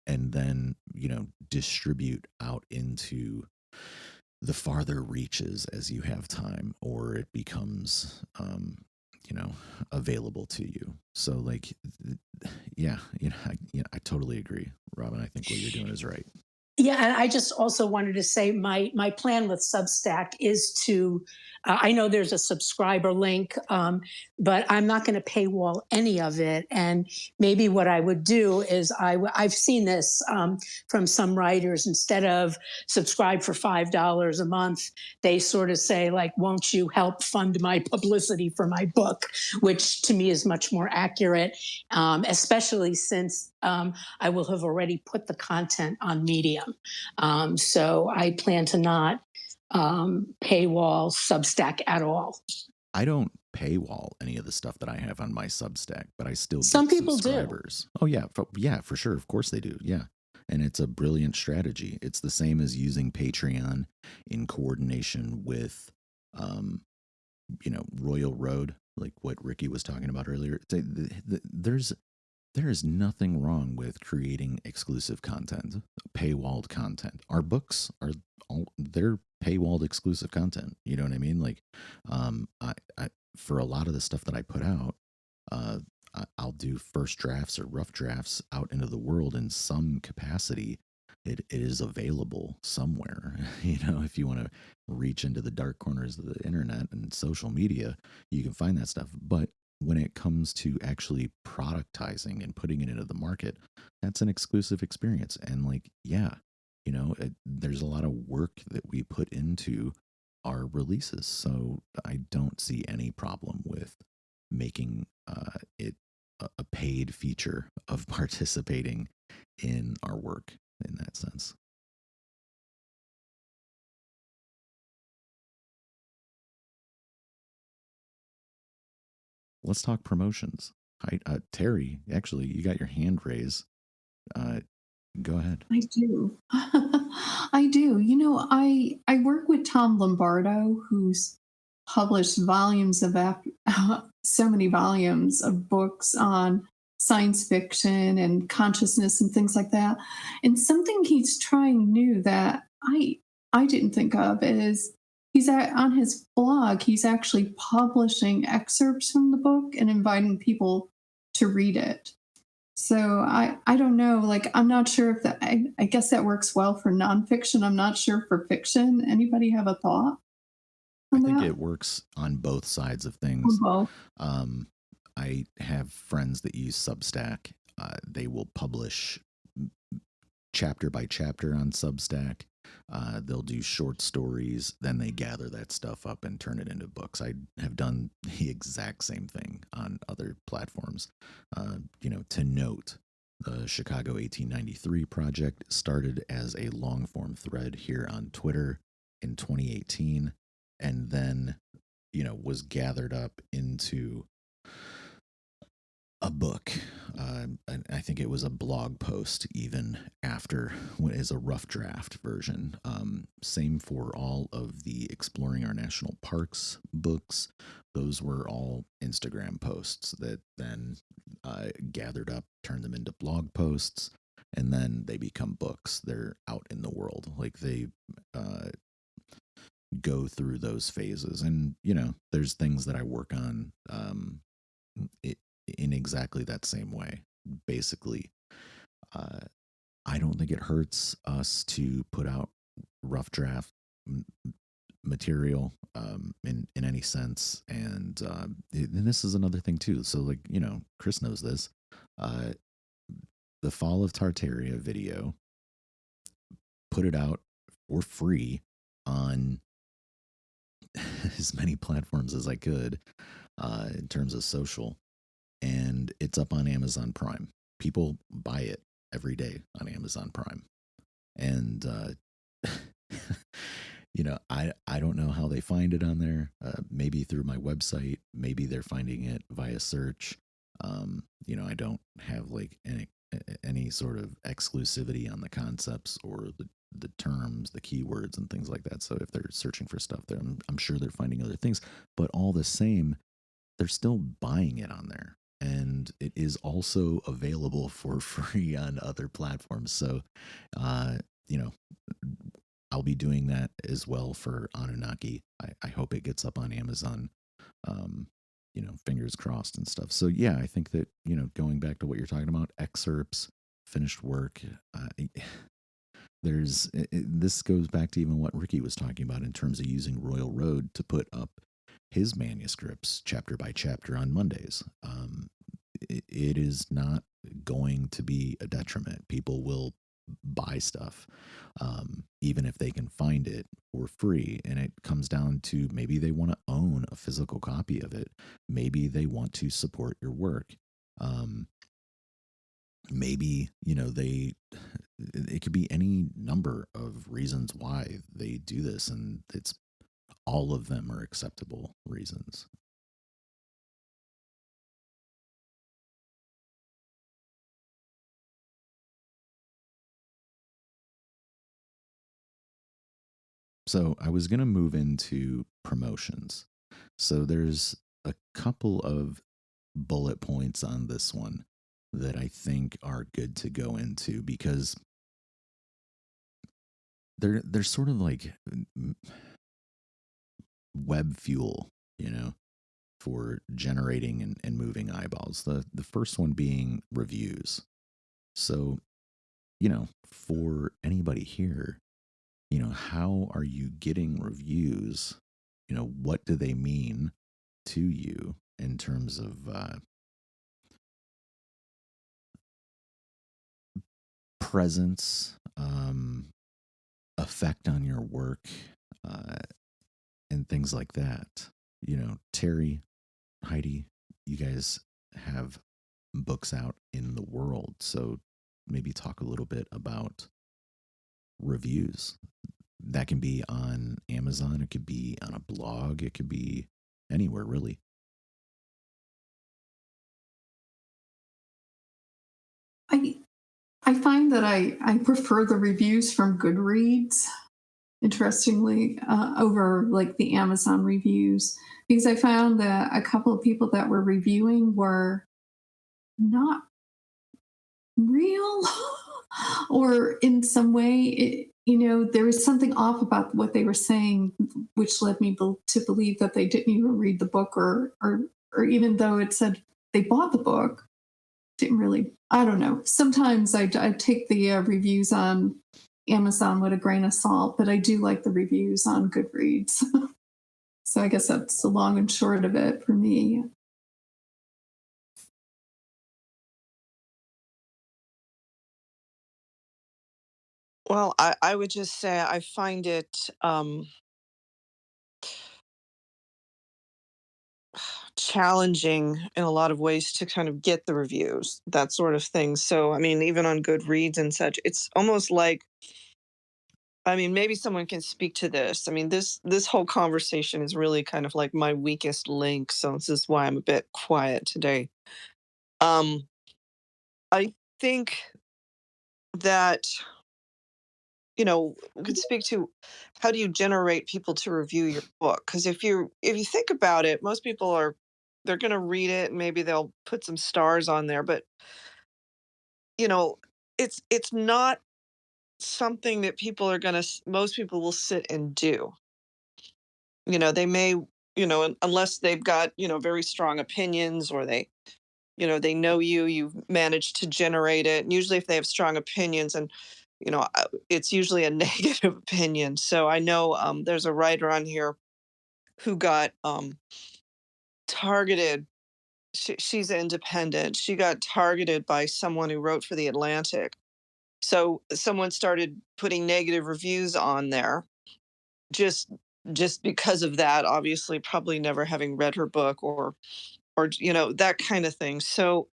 and then distribute out into the farther reaches as you have time, or it becomes available to you. So, like, yeah, I totally agree, Robin. I think what you're doing is right. Yeah, and I just also wanted to say my plan with Substack is to. I know there's a subscriber link, but I'm not going to paywall any of it. And maybe what I would do is I've seen this from some writers. Instead of subscribe for $5 a month, they sort of say, like, "Won't you help fund my publicity for my book?" Which to me is much more accurate, especially since I will have already put the content on Medium. So I plan to not paywall Substack at all. I don't paywall any of the stuff that I have on my Substack, but I still Some get people do. subscribers. Oh yeah, for sure. Of course they do. Yeah. And it's a brilliant strategy. It's the same as using Patreon in coordination with Royal Road, like what Ricky was talking about earlier. There is nothing wrong with creating exclusive content, paywalled content. Our books are they're paywalled exclusive content. You know what I mean? Like, I for a lot of the stuff that I put out, I'll do first drafts or rough drafts out into the world in some capacity. It is available somewhere. If you want to reach into the dark corners of the internet and social media, you can find that stuff. But when it comes to actually productizing and putting it into the market, that's an exclusive experience. And, like, yeah, there's a lot of work that we put into our releases. So I don't see any problem with making it a paid feature of participating in our work in that sense. Let's talk promotions. Hi, Terry, actually, you got your hand raised. Go ahead. I do. I do. I work with Tom Lombardo, who's published volumes of so many volumes of books on science fiction and consciousness and things like that. And something he's trying new that I didn't think of is on his blog. He's actually publishing excerpts from the book and inviting people to read it. So I don't know. Like, I'm not sure if that. I guess that works well for nonfiction. I'm not sure for fiction. Anybody have a thought on I think that? it works on both sides of things. Well, I have friends that use Substack. They will publish chapter by chapter on Substack. They'll do short stories, then they gather that stuff up and turn it into books. I have done the exact same thing on other platforms. To note, the Chicago 1893 project started as a long form thread here on Twitter in 2018, and then was gathered up into a book. And I think it was a blog post even after, as a rough draft version. Same for all of the Exploring Our National Parks books. Those were all Instagram posts that then gathered up, turned them into blog posts, and then they become books. They're out in the world. Like, they go through those phases. And, there's things that I work on in exactly that same way. Basically, I don't think it hurts us to put out rough draft material in any sense. And this is another thing too. So, like, Chris knows this. The Fall of Tartaria video, put it out for free on as many platforms as I could in terms of social. And it's up on Amazon Prime. People buy it every day on Amazon Prime. And I don't know how they find it on there. Maybe through my website. Maybe they're finding it via search. I don't have like any sort of exclusivity on the concepts or the terms, the keywords, and things like that. So if they're searching for stuff there, I'm sure they're finding other things. But all the same, they're still buying it on there. And it is also available for free on other platforms. So, uh, you know, I'll be doing that as well for Anunnaki. I hope it gets up on Amazon. Um, fingers crossed and stuff. So yeah, I think that going back to what you're talking about, excerpts, finished work. This goes back to even what Ricky was talking about in terms of using Royal Road to put up his manuscripts chapter by chapter on Mondays. It is not going to be a detriment. People will buy stuff, even if they can find it for free. And it comes down to maybe they want to own a physical copy of it. Maybe they want to support your work. Maybe, it could be any number of reasons why they do this, and it's all of them are acceptable reasons. So I was going to move into promotions. So there's a couple of bullet points on this one that I think are good to go into because they're sort of like web fuel, for generating and moving eyeballs. The first one being reviews. So, for anybody here, how are you getting reviews? What do they mean to you in terms of presence, effect on your work, and things like that? Terry, Heidi, you guys have books out in the world, so maybe talk a little bit about reviews. That can be on Amazon, it could be on a blog, it could be anywhere really. I find that I prefer the reviews from Goodreads, interestingly, over like the Amazon reviews, because I found that a couple of people that were reviewing were not real or in some way there was something off about what they were saying, which led me to believe that they didn't even read the book, or even though it said they bought the book, didn't really. I don't know, sometimes I take the reviews on Amazon with a grain of salt, but I do like the reviews on Goodreads. So I guess that's the long and short of it for me. Well, I would just say I find it challenging in a lot of ways to kind of get the reviews, that sort of thing. So, I mean, even on Goodreads and such, it's almost like, I mean, maybe someone can speak to this. I mean, this whole conversation is really kind of like my weakest link, so this is why I'm a bit quiet today. Um, I think that we could speak to how do you generate people to review your book? Because if you think about it, most people they're going to read it and maybe they'll put some stars on there, but you know, it's not something that people are going to most people will sit and do. They may, unless they've got, very strong opinions or they know you've managed to generate it. And usually if they have strong opinions and it's usually a negative opinion. So I know there's a writer on here who got targeted. She's independent. She got targeted by someone who wrote for the Atlantic. So someone started putting negative reviews on there just just because of that, obviously probably never having read her book or that kind of thing. So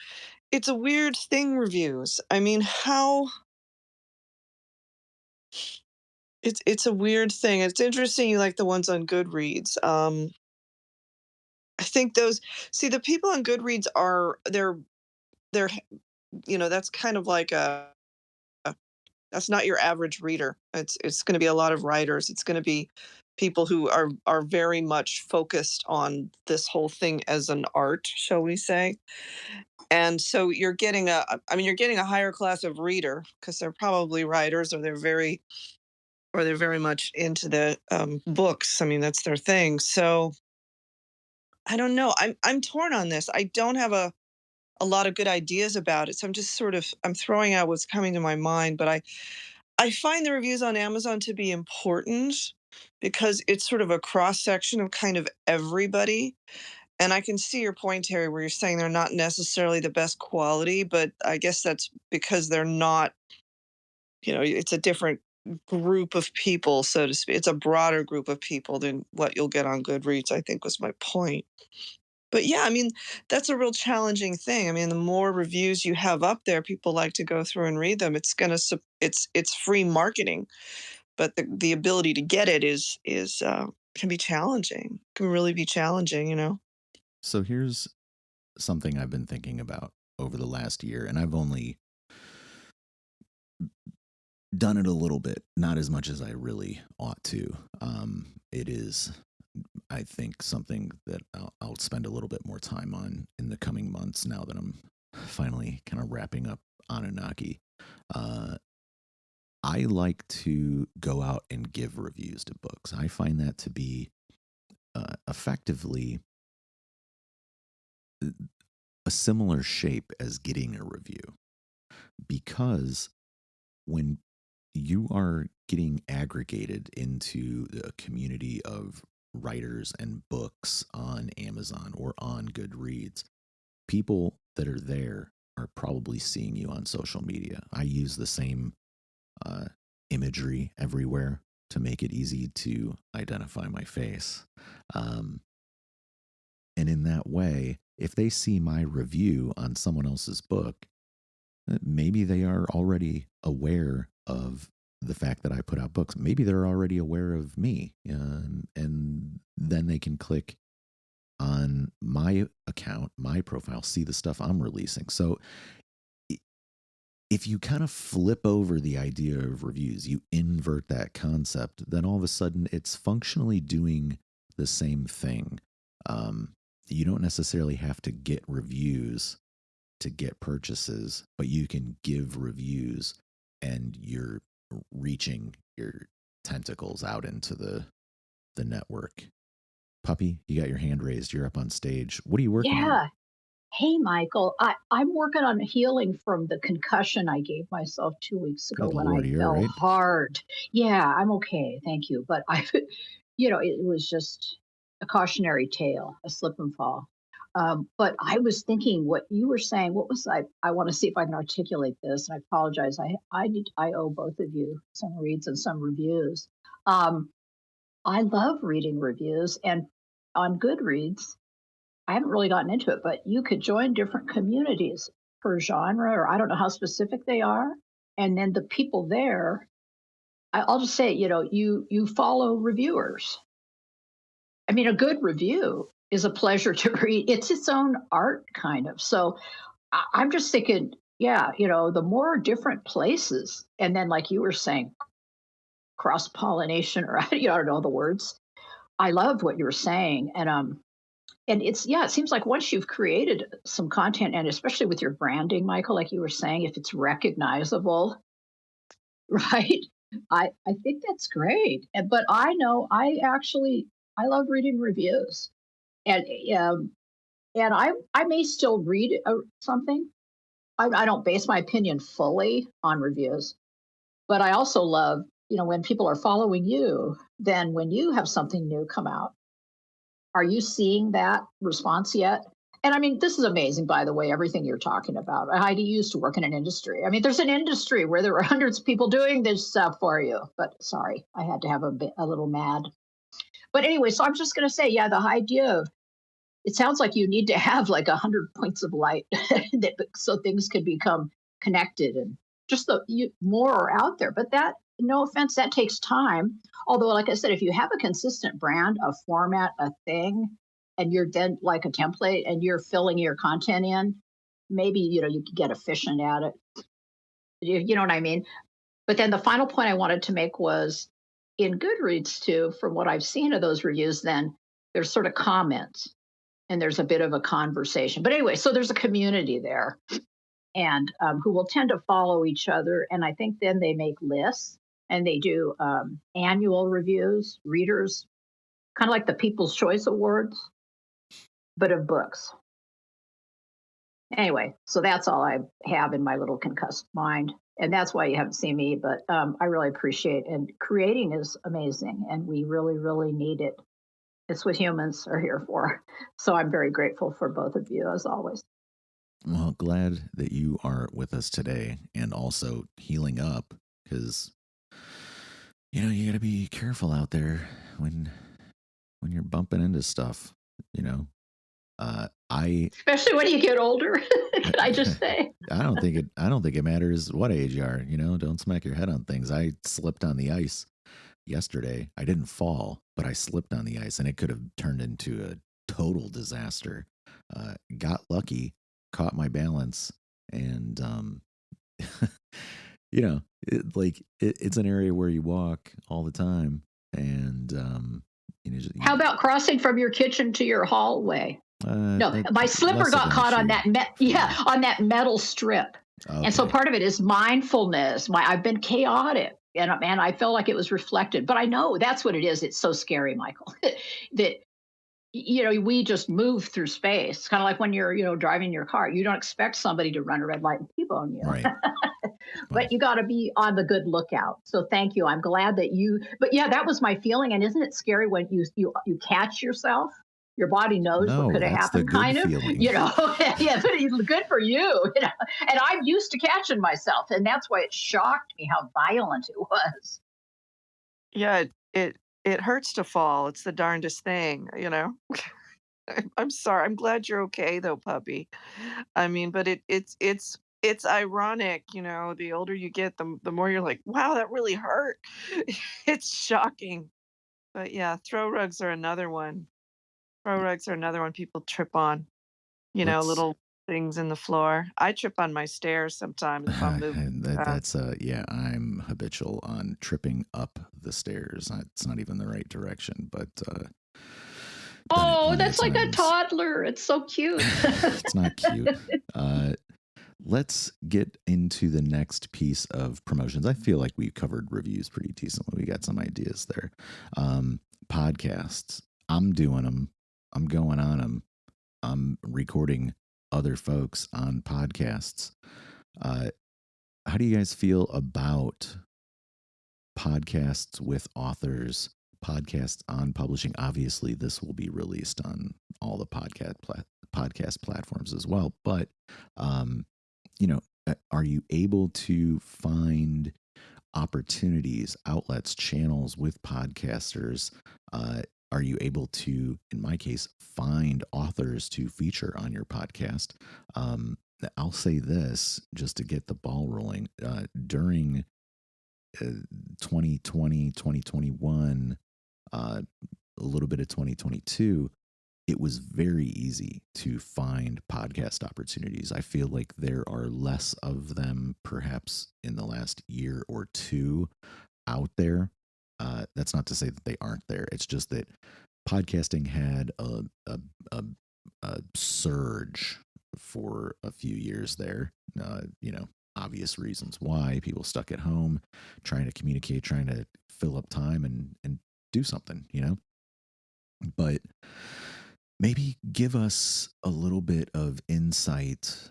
it's a weird thing, reviews. I mean, It's a weird thing. It's interesting you like the ones on Goodreads. I think those see the people on Goodreads are they're that's kind of like that's not your average reader. It's going to be a lot of writers. It's going to be people who are very much focused on this whole thing as an art, shall we say. And so you're getting you're getting a higher class of reader because they're probably writers or they're very much into the books. I mean, that's their thing. So I don't know. I'm torn on this. I don't have a lot of good ideas about it. So I'm just sort of I'm throwing out what's coming to my mind. But I find the reviews on Amazon to be important because it's sort of a cross section of kind of everybody. And I can see your point, Terry, where you're saying they're not necessarily the best quality, but I guess that's because they're not, it's a different group of people, so to speak. It's a broader group of people than what you'll get on Goodreads, I think was my point. But yeah, I mean, that's a real challenging thing. I mean, the more reviews you have up there, people like to go through and read them. It's free marketing, but the ability to get it is can be challenging. Can really be challenging. So here's something I've been thinking about over the last year, and I've only done it a little bit, not as much as I really ought to. It is, I think, something that I'll spend a little bit more time on in the coming months now that I'm finally kind of wrapping up Anunnaki. I like to go out and give reviews to books. I find that to be effectively a similar shape as getting a review, because when you are getting aggregated into the community of writers and books on Amazon or on Goodreads, people that are there are probably seeing you on social media. I use the same imagery everywhere to make it easy to identify my face. And in that way, if they see my review on someone else's book, maybe they are already aware of the fact that I put out books. Maybe they're already aware of me, and then they can click on my account, my profile, see the stuff I'm releasing. So if you kind of flip over the idea of reviews, you invert that concept, then all of a sudden it's functionally doing the same thing. You don't necessarily have to get reviews to get purchases, but you can give reviews and you're reaching your tentacles out into the network. Puppy, you got your hand raised. You're up on stage. What are you working on? Yeah. Hey, Michael. I'm working on healing from the concussion I gave myself 2 weeks ago Good when Lord, I you're fell right. hard. Yeah, I'm okay. Thank you. But it was just a cautionary tale, a slip and fall. But I was thinking what you were saying. What was I want to see if I can articulate this. And I apologize. I owe both of you some reads and some reviews. I love reading reviews, and on Goodreads, I haven't really gotten into it, but you could join different communities per genre, or I don't know how specific they are. And then the people there, I'll just say, you follow reviewers. I mean, a good review is a pleasure to read. It's its own art, kind of. So I'm just thinking, yeah, the more different places, and then like you were saying, cross pollination, or I don't know the words. I love what you were saying, and it seems like once you've created some content, and especially with your branding, Michael, like you were saying, if it's recognizable, right? I think that's great. But I know I love reading reviews, and um, and I may still read something. I don't base my opinion fully on reviews, but I also love when people are following you. Then when you have something new come out, are you seeing that response yet? And I mean, this is amazing, by the way, everything you're talking about. Heidi used to work in an industry. I mean, there's an industry where there were hundreds of people doing this stuff for you. But sorry, I had to have a little mad. But anyway, so I'm just going to say, yeah, the idea of it sounds like you need to have like 100 points of light so things can become connected and just more are out there. But no offense, that takes time. Although, like I said, if you have a consistent brand, a format, a thing, and you're then like a template and you're filling your content in, maybe, you know, you could get efficient at it. You know what I mean? But then the final point I wanted to make was in Goodreads, too, from what I've seen of those reviews, then there's sort of comments and there's a bit of a conversation. But anyway, so there's a community there and who will tend to follow each other. And I think then they make lists and they do annual reviews, readers, kind of like the People's Choice Awards, but of books. Anyway, so that's all I have in my little concussed mind. And that's why you haven't seen me, but I really appreciate it. And creating is amazing, and we really, really need it. It's what humans are here for. So I'm very grateful for both of you, as always. Well, glad that you are with us today and also healing up because, you know, you got to be careful out there when you're bumping into stuff, you know. Especially when you get older, can I just say? I don't think it matters what age you are, you know, don't smack your head on things. I slipped on the ice yesterday. I didn't fall, but I slipped on the ice and it could have turned into a total disaster. Got lucky, caught my balance, and you know, it's an area where you walk all the time, and you know, how about crossing from your kitchen to your hallway? No, my slipper got caught on that on that metal strip. Okay. And so part of it is mindfulness. I've been chaotic and I felt like it was reflected, but I know that's what it is. It's so scary, Michael, that, you know, we just move through space. Kind of like when you're, you know, driving your car, you don't expect somebody to run a red light and T-bone you. Right. But you got to be on the good lookout. So thank you. I'm glad that but yeah, that was my feeling. And isn't it scary when you catch yourself? Your body knows what could have happened, kind of, feeling. You know. Yeah, but it's good for you, you know. And I'm used to catching myself, and that's why it shocked me how violent it was. Yeah, it hurts to fall. It's the darndest thing, you know. I'm sorry. I'm glad you're okay though, puppy. I mean, but it's ironic, you know. The older you get, the more you're like, wow, that really hurt. It's shocking. But yeah, throw rugs are another one. Throw rugs are another one people trip on. You know, little things in the floor. I trip on my stairs sometimes if I'm moving. Yeah, I'm habitual on tripping up the stairs. It's not even the right direction, but that's like a toddler. It's so cute. It's not cute. Let's get into the next piece of promotions. I feel like we covered reviews pretty decently. We got some ideas there. Podcasts. I'm doing them. I'm going on them. I'm recording other folks on podcasts. How do you guys feel about podcasts with authors, podcasts on publishing? Obviously, this will be released on all the podcast platforms as well. But, you know, are you able to find opportunities, outlets, channels with podcasters? Are you able to, in my case, find authors to feature on your podcast? I'll say this just to get the ball rolling. During 2020, 2021, a little bit of 2022, it was very easy to find podcast opportunities. I feel like there are less of them perhaps in the last year or two out there. That's not to say that they aren't there. It's just that podcasting had a surge for a few years there. You know, obvious reasons why. People stuck at home, trying to communicate, trying to fill up time and do something, you know. But maybe give us a little bit of insight,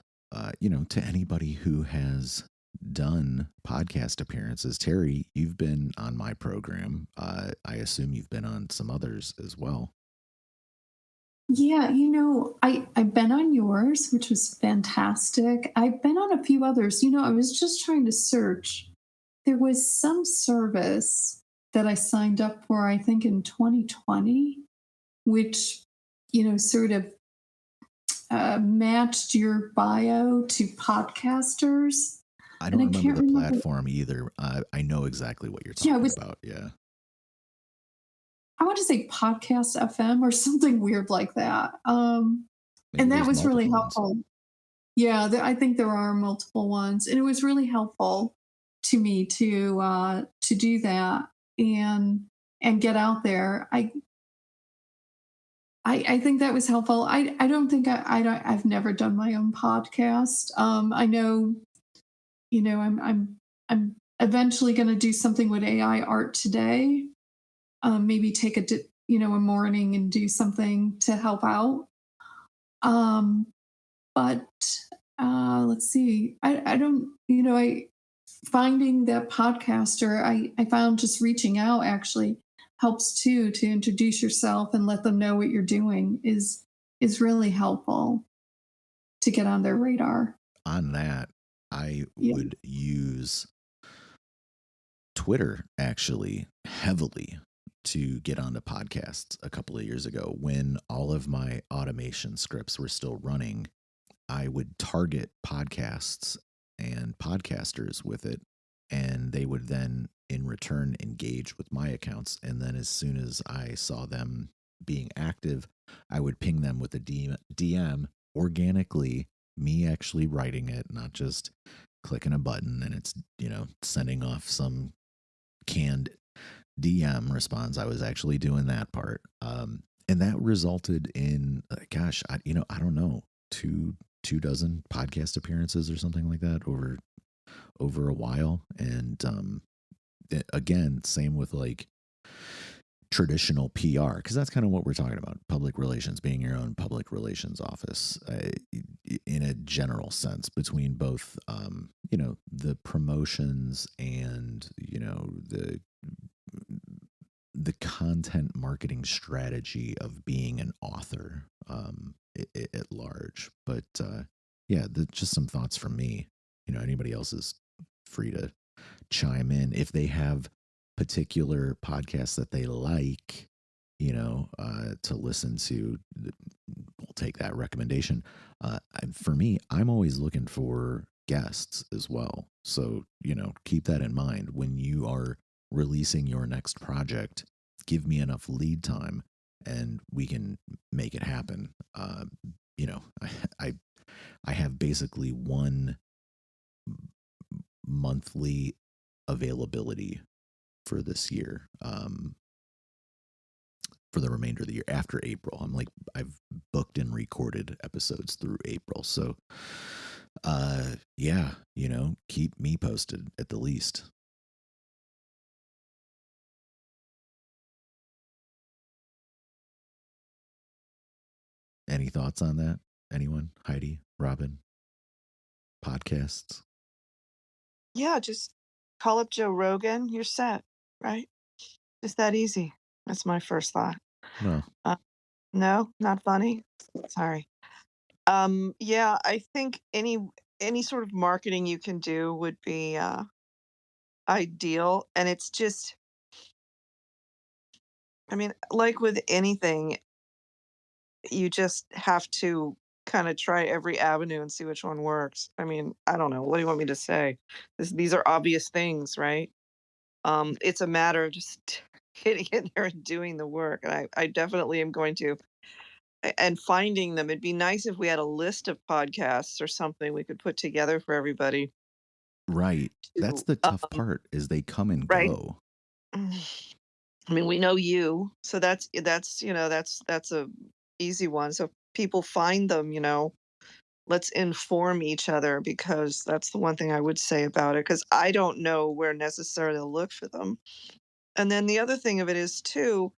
you know, to anybody who has done podcast appearances. Terry, you've been on my program. I assume you've been on some others as well. Yeah, you know, I've been on yours, which was fantastic. I've been on a few others. You know, I was just trying to search. There was some service that I signed up for, I think in 2020, which, you know, sort of matched your bio to podcasters. I and don't I remember can't the remember. platform either. I know exactly what you're Yeah, it talking was, about. Yeah. I want to say Podcast FM or something weird like that. Maybe And that there's was really multiple ones. helpful. Yeah, I think there are multiple ones, and it was really helpful to me to do that and get out there. I think that was helpful. I don't think I've never done my own podcast. I know, I'm eventually going to do something with AI art today. Maybe take a morning and do something to help out. Um, but let's see. I don't, I finding that podcaster, I found just reaching out actually helps too, to introduce yourself and let them know what you're doing is really helpful to get on their radar. On that, I Yeah. would use Twitter actually heavily to get onto podcasts a couple of years ago when all of my automation scripts were still running. I would target podcasts and podcasters with it, and they would then in return engage with my accounts. And then as soon as I saw them being active, I would ping them with a DM organically, me actually writing it, not just clicking a button and it's, sending off some canned DM response. I was actually doing that part. And that resulted in, gosh, I don't know, two dozen podcast appearances or something like that over a while. And again, same with like traditional PR, because that's kind of what we're talking about: public relations, being your own public relations office, in a general sense, between both, the promotions and the content marketing strategy of being an author, at large. But yeah, just some thoughts from me. Anybody else is free to chime in if they have particular podcasts that they like, to listen to. We'll take that recommendation. For me, I'm always looking for guests as well. So, keep that in mind when you are releasing your next project. Give me enough lead time and we can make it happen. You know, I, I have basically one monthly availability for this year, for the remainder of the year after April. I've booked and recorded episodes through April. So, yeah, keep me posted at the least. Any thoughts on that? Anyone? Heidi, Robin? Podcasts? Yeah, just call up Joe Rogan. You're set, right? Just that easy. That's my first thought. No. No, not funny. Sorry. Yeah, I think any sort of marketing you can do would be ideal, and it's just, I mean, like with anything, you just have to kind of try every avenue and see which one works. I mean, I don't know. What do you want me to say? These are obvious things, right? It's a matter of just getting in there and doing the work. And I definitely am going to, and finding them. It'd be nice if we had a list of podcasts or something we could put together for everybody Right. That's to, the tough part is they come and right? go. I mean, we know you, so that's a easy one. So if people find them, let's inform each other, because that's the one thing I would say about it, because I don't know where necessarily to look for them. And then the other thing of it is too,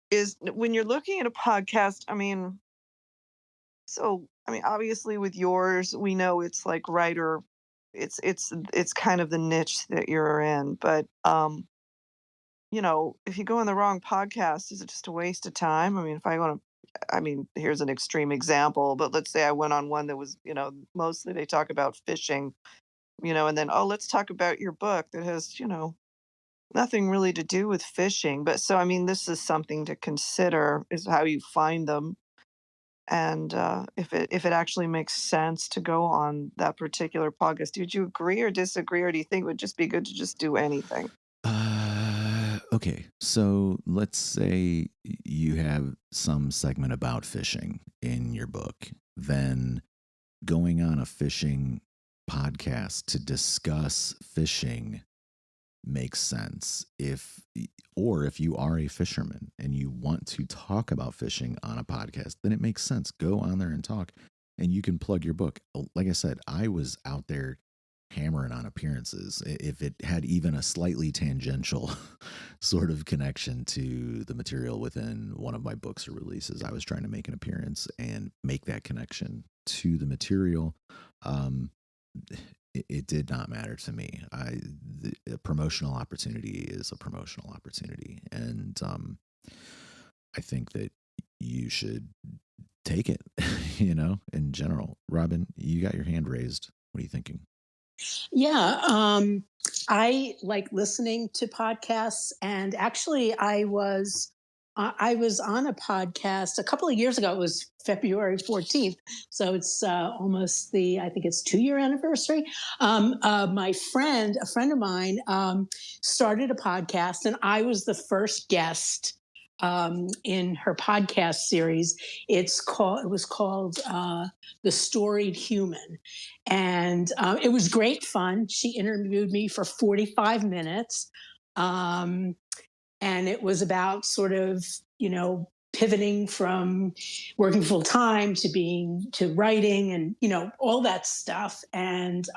is when you're looking at a podcast, obviously with yours, we know it's like writer, it's kind of the niche that you're in, but if you go on the wrong podcast, is it just a waste of time? I mean, if I go to, here's an extreme example, but let's say I went on one that was, mostly they talk about fishing, and then, oh, let's talk about your book that has, nothing really to do with fishing. But so, this is something to consider, is how you find them. and if it actually makes sense to go on that particular podcast. Did you agree or disagree, or do you think it would just be good to just do anything? Okay, so let's say you have some segment about fishing in your book, then going on a fishing podcast to discuss fishing makes sense. If you are a fisherman and you want to talk about fishing on a podcast, then it makes sense. Go on there and talk, and you can plug your book. Like I said, I was out there hammering on appearances. If it had even a slightly tangential sort of connection to the material within one of my books or releases, I was trying to make an appearance and make that connection to the material. It did not matter to me. A promotional opportunity is a promotional opportunity, and I think that you should take it. In general. Robin, you got your hand raised. What are you thinking? Yeah, I like listening to podcasts, and actually, I was on a podcast a couple of years ago. It was February 14th, so it's almost I think it's 2-year anniversary. A friend of mine, started a podcast, and I was the first guest in her podcast series. It was called The Storied Human, and it was great fun. She interviewed me for 45 minutes. Um, and it was about sort of, pivoting from working full time to writing and, all that stuff. And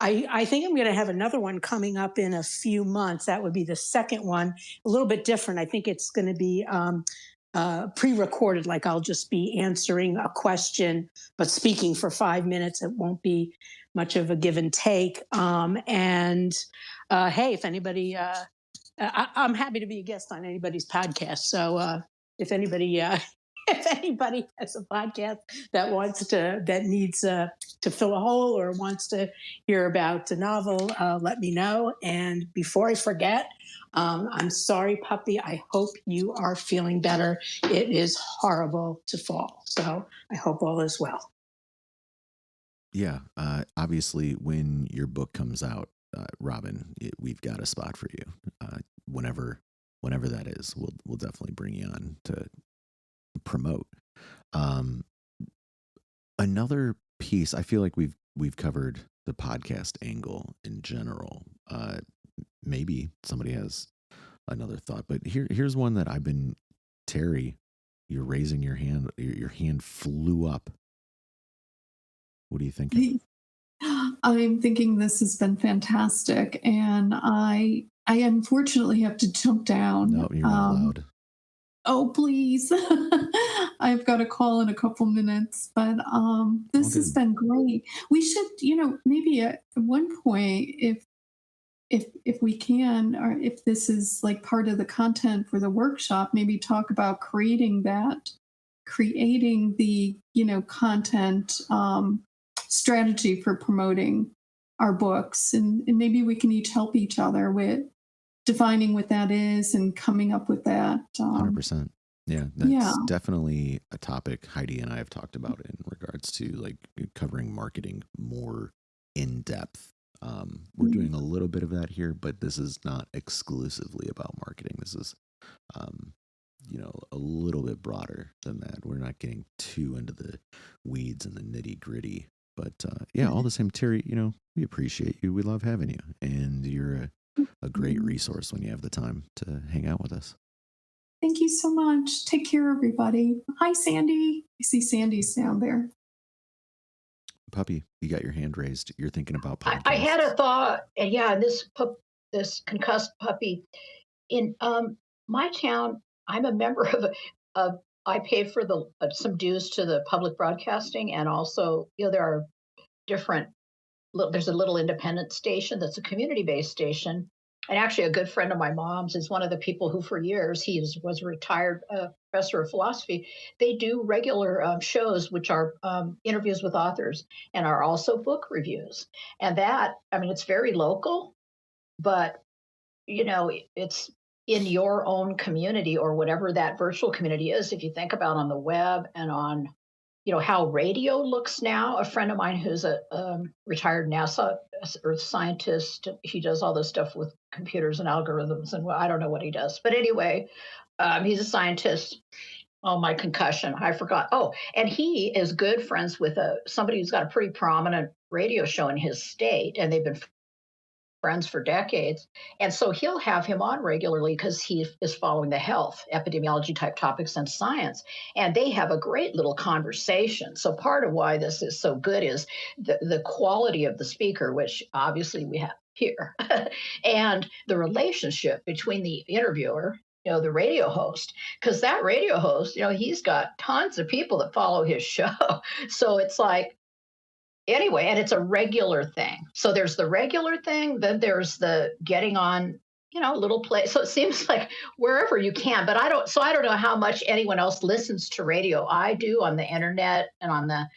I think I'm going to have another one coming up in a few months. That would be the second one, a little bit different. I think it's going to be pre-recorded, like I'll just be answering a question, but speaking for 5 minutes. It won't be much of a give and take. And hey, if anybody, I'm happy to be a guest on anybody's podcast. So if anybody, if anybody has a podcast that needs to fill a hole or wants to hear about a novel, let me know. And before I forget, I'm sorry, puppy. I hope you are feeling better. It is horrible to fall. So I hope all is well. Yeah. Obviously, when your book comes out, Robin, we've got a spot for you. Whenever that is, we'll definitely bring you on to promote. Another piece, I feel like we've covered the podcast angle in general. Maybe somebody has another thought, but here's one that I've been. Terry, you're raising your hand. Your hand flew up. What are you thinking? I'm thinking this has been fantastic, and I unfortunately have to jump down. No, you're not allowed. Oh, please. I've got a call in a couple minutes, but this has been great. We should, maybe at one point, if we can, or if this is like part of the content for the workshop, maybe talk about creating the, content strategy for promoting our books. And maybe we can each help each other with defining what that is and coming up with that. 100%. Yeah, that's definitely a topic Heidi and I have talked about in regards to like covering marketing more in depth. We're doing a little bit of that here, but this is not exclusively about marketing. This is, a little bit broader than that. We're not getting too into the weeds and the nitty gritty. But all the same, Terry, we appreciate you. We love having you. And you're a great resource when you have the time to hang out with us. Thank you so much. Take care, everybody. Hi, Sandy. I see Sandy's down there. Puppy, you got your hand raised. You're thinking about podcasts. I had a thought, and this concussed puppy in my town. I'm a member of I pay for some dues to the public broadcasting, and also there are different. There's a little independent station that's a community-based station, and actually a good friend of my mom's is one of the people who for years was a retired professor of philosophy. They do regular shows which are interviews with authors and are also book reviews, and it's very local, but it's in your own community or whatever that virtual community is, if you think about on the web and on, how radio looks now. A friend of mine who's a retired NASA Earth scientist, he does all this stuff with computers and algorithms, and I don't know what he does, but anyway, he's a scientist. Oh, my concussion! I forgot. Oh, and he is good friends with somebody who's got a pretty prominent radio show in his state, and they've been friends for decades. And so he'll have him on regularly because he is following the health, epidemiology type topics and science. And they have a great little conversation. So part of why this is so good is the quality of the speaker, which obviously we have here, and the relationship between the interviewer, the radio host, because that radio host, he's got tons of people that follow his show. So it's like, anyway, and it's a regular thing. So there's the regular thing, then there's the getting on, little place. So it seems like wherever you can, but I don't know how much anyone else listens to radio. I do on the internet and on the,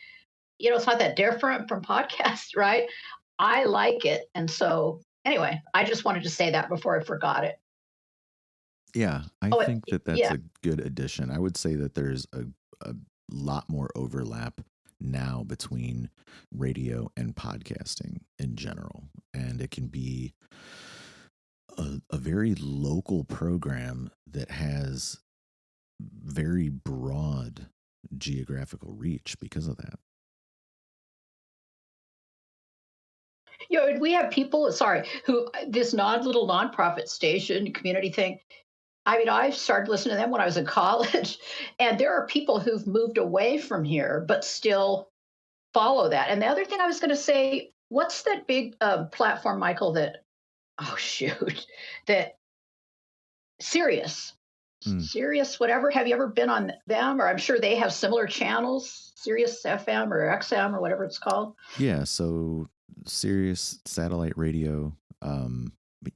it's not that different from podcasts, right? I like it. And so anyway, I just wanted to say that before I forgot it. Yeah, I Oh, think that's yeah. a good addition. I would say that there's a lot more overlap now between radio and podcasting in general. And it can be a very local program that has very broad geographical reach because of that. We have people, who this little nonprofit station community thing. I mean, I started listening to them when I was in college, and there are people who've moved away from here, but still follow that. And the other thing I was going to say, what's that big platform, Michael, that Sirius, whatever. Have you ever been on them? Or I'm sure they have similar channels, Sirius FM or XM or whatever it's called. Yeah, so Sirius satellite radio, I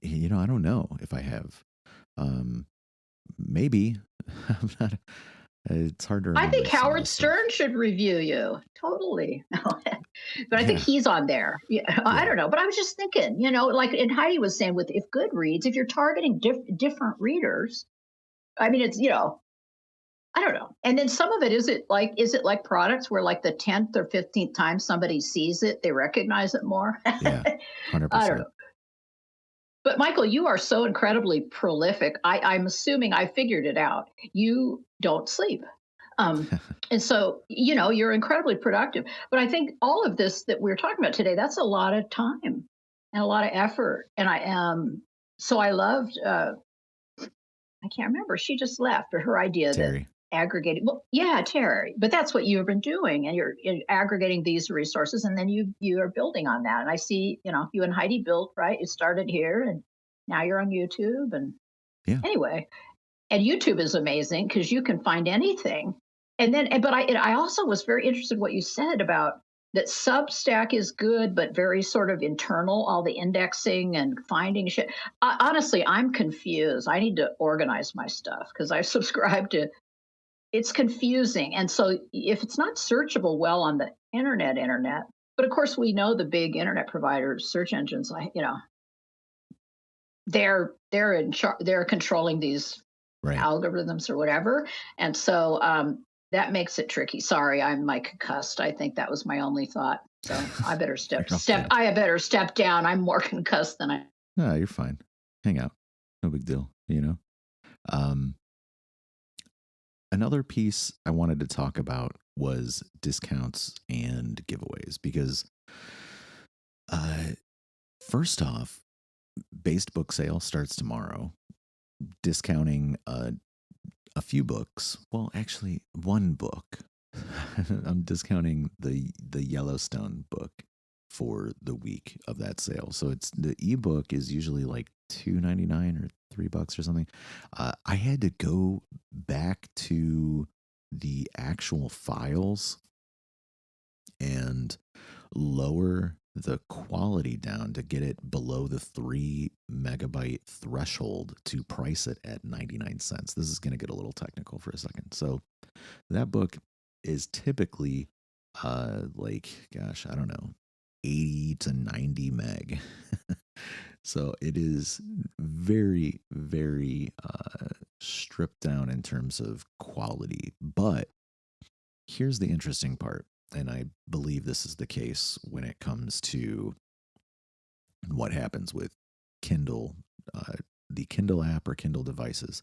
don't know if I have. Maybe. I'm not. It's hard to remember. I think Howard Stern should review you. Totally. But I think he's on there. Yeah, I don't know. But I was just thinking, and Heidi was saying if Goodreads, if you're targeting different readers, I mean, it's, I don't know. And then some of it, is it like products where like the 10th or 15th time somebody sees it, they recognize it more? Yeah, 100%. I don't know. But Michael, you are so incredibly prolific. I'm assuming I figured it out. You don't sleep. And so, you're incredibly productive. But I think all of this that we're talking about today, that's a lot of time and a lot of effort. And so I loved, I can't remember, she just left, but her idea Terry. that aggregating, Terry, but that's what you've been doing, and you're aggregating these resources, and then you are building on that. And I see, you and Heidi built, right? It started here, and now you're on YouTube, and anyway, and YouTube is amazing because you can find anything. And then, but I also was very interested in what you said about that Substack is good, but very sort of internal, all the indexing and finding shit. Honestly, I'm confused. I need to organize my stuff because I subscribe to. It's confusing. And so if it's not searchable well on the internet, but of course we know the big internet providers, search engines, they're controlling these algorithms or whatever. And so that makes it tricky. Sorry, I'm concussed. I think that was my only thought. So I better I better step down. I'm more concussed than I. No, you're fine. Hang out. No big deal, Another piece I wanted to talk about was discounts and giveaways because, first off, Based Book Sale starts tomorrow, discounting a few books. Well, actually, one book. I'm discounting the Yellowstone book for the week of that sale. So it's the ebook is usually like $2.99 or $3 or something. I had to go back to the actual files and lower the quality down to get it below the 3 megabyte threshold to price it at 99 cents. This is going to get a little technical for a second. So that book is typically I don't know, 80 to 90 meg. So it is very, very stripped down in terms of quality. But here's the interesting part, and I believe this is the case when it comes to what happens with Kindle, the Kindle app or Kindle devices.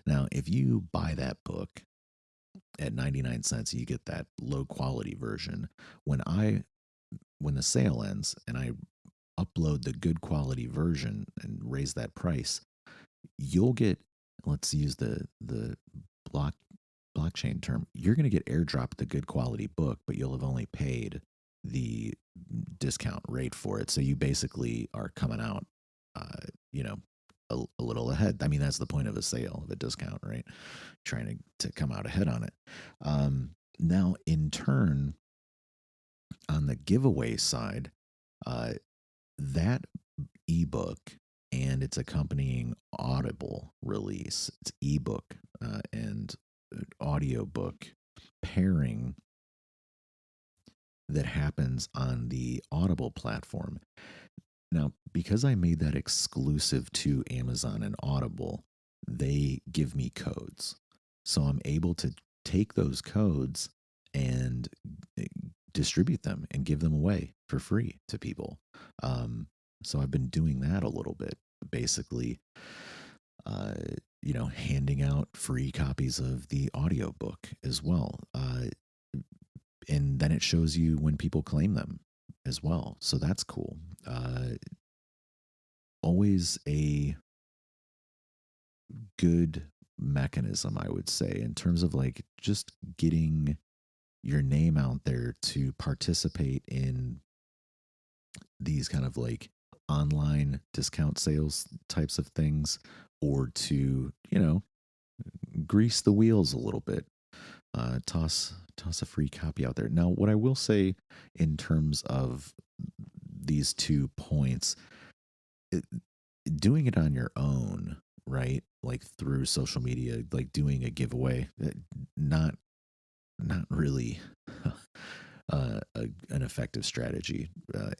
Now, if you buy that book at 99 cents, you get that low quality version. When the sale ends and I upload the good quality version and raise that price, you'll get, let's use the block blockchain term, you're going to get airdropped the good quality book, but you'll have only paid the discount rate for it. So you basically are coming out, you know, a little ahead. I mean, that's the point of a sale, of a discount, right? Trying to come out ahead on it. Now, in turn, on the giveaway side, uh, that ebook and its accompanying Audible release, its ebook and audiobook pairing that happens on the Audible platform. Now, because I made that exclusive to Amazon and Audible, they give me codes. So I'm able to take those codes and distribute them and give them away for free to people. So I've been doing that a little bit, basically, handing out free copies of the audiobook as well. And then it shows you when people claim them as well. So that's cool. Always a good mechanism, I would say, in terms of like just getting your name out there to participate in these kind of like online discount sales types of things, or to, grease the wheels a little bit. Toss a free copy out there. Now, what I will say in terms of these 2 points, doing it on your own, right? Like through social media, like doing a giveaway, not really an effective strategy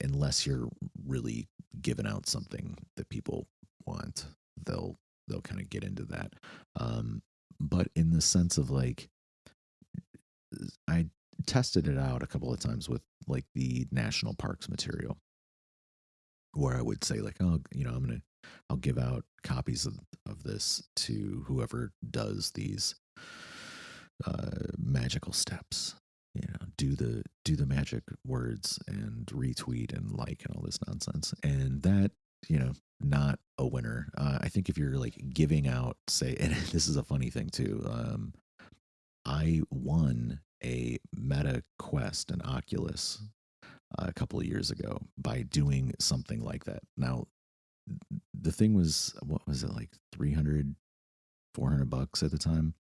unless you're really giving out something that people want. They'll kind of get into that. But in the sense of like, I tested it out a couple of times with like the national parks material, where I would say like, oh, I'll give out copies of this to whoever does these magical steps. Do the magic words and retweet and like and all this nonsense. And that, not a winner. I think if you're like giving out, say, and this is a funny thing too. I won a Meta Quest, an Oculus, a couple of years ago by doing something like that. Now, the thing was, what was it, like 300, 400 bucks at the time?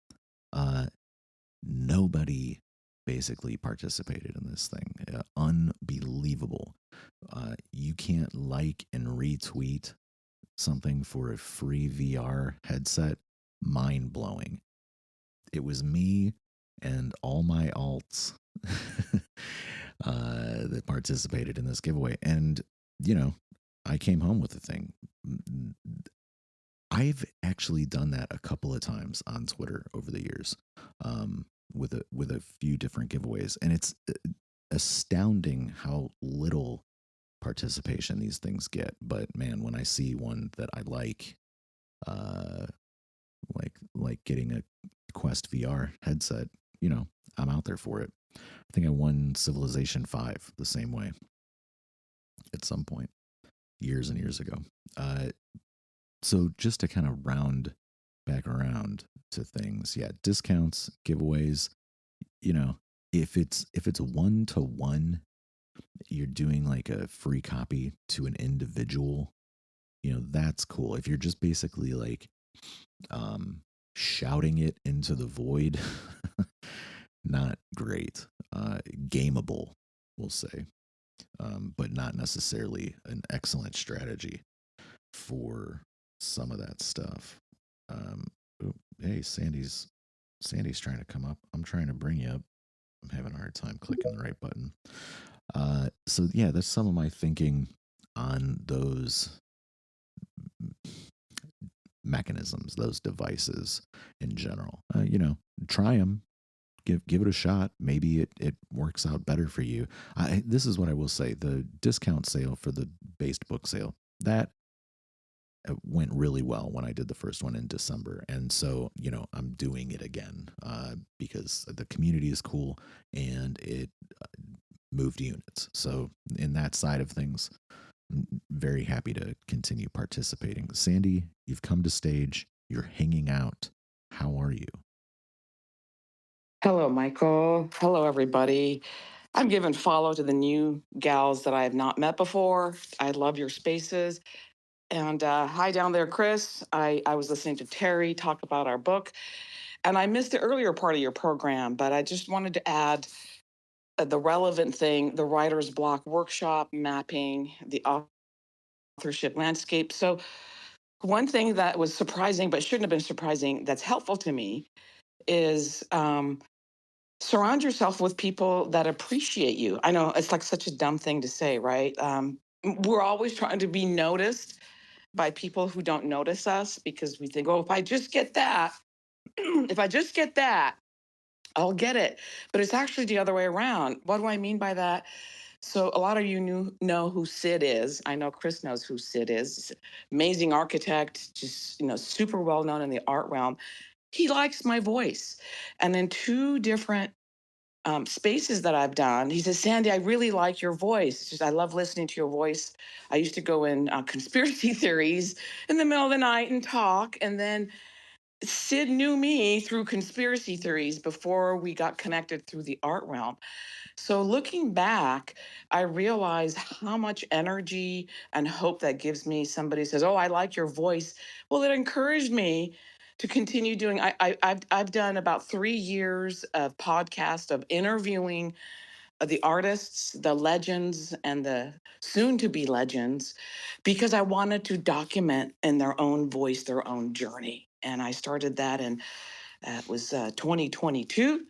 Nobody basically participated in this thing. Unbelievable. You can't like and retweet something for a free VR headset. Mind blowing. It was me and all my alts that participated in this giveaway. And, I came home with the thing. I've actually done that a couple of times on Twitter over the years, with a few different giveaways. And it's astounding how little participation these things get. But man, when I see one that I uh, like getting a Quest VR headset, I'm out there for it. I think I won Civilization 5 the same way at some point, years and years ago. So just to kind of round back around to things, yeah, discounts, giveaways, if it's 1-to-1, you're doing like a free copy to an individual, that's cool. If you're just basically like shouting it into the void, not great. Gameable, we'll say, but not necessarily an excellent strategy for some of that stuff. Hey, Sandy's trying to come up. I'm trying to bring you up. I'm having a hard time clicking the right button. So yeah, that's some of my thinking on those mechanisms, those devices in general. Try them. Give it a shot. Maybe it works out better for you. This is what I will say: the discount sale for the based book sale, that went really well when I did the first one in December. And so, I'm doing it again because the community is cool and it moved units. So in that side of things, I'm very happy to continue participating. Sandy, you've come to stage. You're hanging out. How are you? Hello, Michael. Hello, everybody. I'm giving follow to the new gals that I have not met before. I love your spaces. And hi down there, Chris. I was listening to Terry talk about our book, and I missed the earlier part of your program, but I just wanted to add the relevant thing, the writer's block workshop, mapping the authorship landscape. So one thing that was surprising, but shouldn't have been surprising, that's helpful to me is surround yourself with people that appreciate you. I know it's like such a dumb thing to say, right? We're always trying to be noticed by people who don't notice us because we think, oh, if I just get that, if I just get that, I'll get it. But it's actually the other way around. What do I mean by that? So a lot of you know who Sid is. I know Chris knows who Sid is. Amazing architect, just super well known in the art realm. He likes my voice, and in two different spaces that I've done, he says, Sandy, I really like your voice. Just, I love listening to your voice. I used to go in conspiracy theories in the middle of the night and talk. And then Sid knew me through conspiracy theories before we got connected through the art realm. So looking back, I realize how much energy and hope that gives me. Somebody says, oh, I like your voice. Well, it encouraged me to continue doing. I've done about 3 years of podcast of interviewing the artists, the legends, and the soon to be legends, because I wanted to document in their own voice their own journey. And I started that, and it was 2022.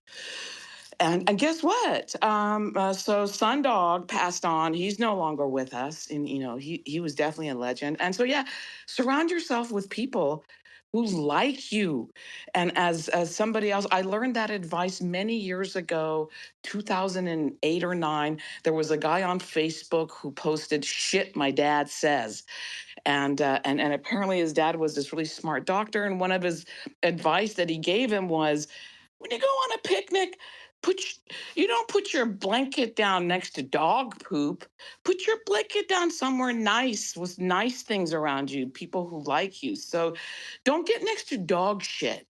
And guess what? So Sundog passed on. He's no longer with us, and he was definitely a legend. And so yeah, surround yourself with people who like you. And as somebody else, I learned that advice many years ago, 2008 or 9. There was a guy on Facebook who posted shit my dad says. And apparently his dad was this really smart doctor, and one of his advice that he gave him was, when you go on a picnic, you don't put your blanket down next to dog poop. Put your blanket down somewhere nice with nice things around you, people who like you. So don't get next to dog shit.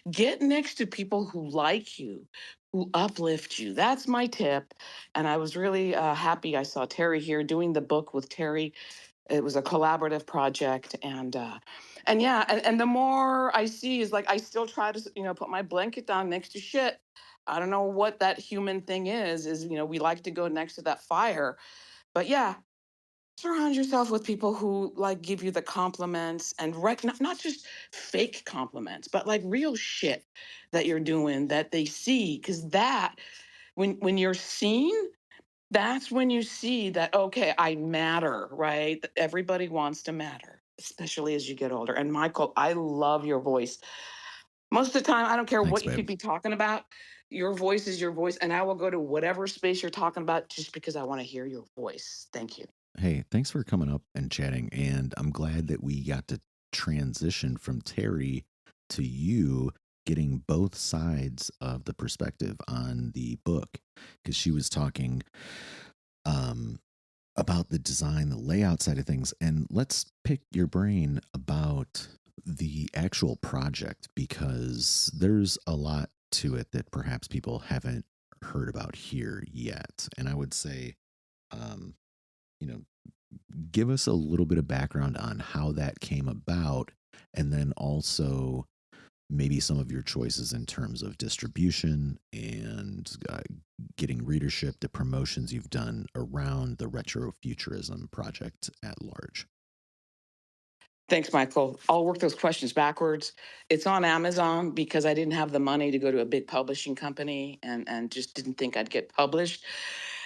Get next to people who like you, who uplift you. That's my tip. And I was really happy I saw Terry here doing the book with Terry. It was a collaborative project, and yeah, and the more I see is like I still try to put my blanket down next to shit. I don't know what that human thing is we like to go next to that fire. But yeah, surround yourself with people who like give you the compliments and not just fake compliments, but like real shit that you're doing that they see, because that when you're seen, that's when you see that, okay, I matter, right? Everybody wants to matter, especially as you get older. And Michael, I love your voice. Most of the time, I don't care Thanks, what you babe. could be talking about. Your voice is your voice. And I will go to whatever space you're talking about just because I want to hear your voice. Thank you. Hey, thanks for coming up and chatting. And I'm glad that we got to transition from Terry to you getting both sides of the perspective on the book, because she was talking about the design, the layout side of things. And let's pick your brain about the actual project, because there's a lot to it that perhaps people haven't heard about here yet. And I would say, you know, give us a little bit of background on how that came about, and then also maybe some of your choices in terms of distribution and getting readership, the promotions you've done around the retrofuturism project at large. Thanks, Michael. I'll work those questions backwards. It's on Amazon because I didn't have the money to go to a big publishing company and just didn't think I'd get published.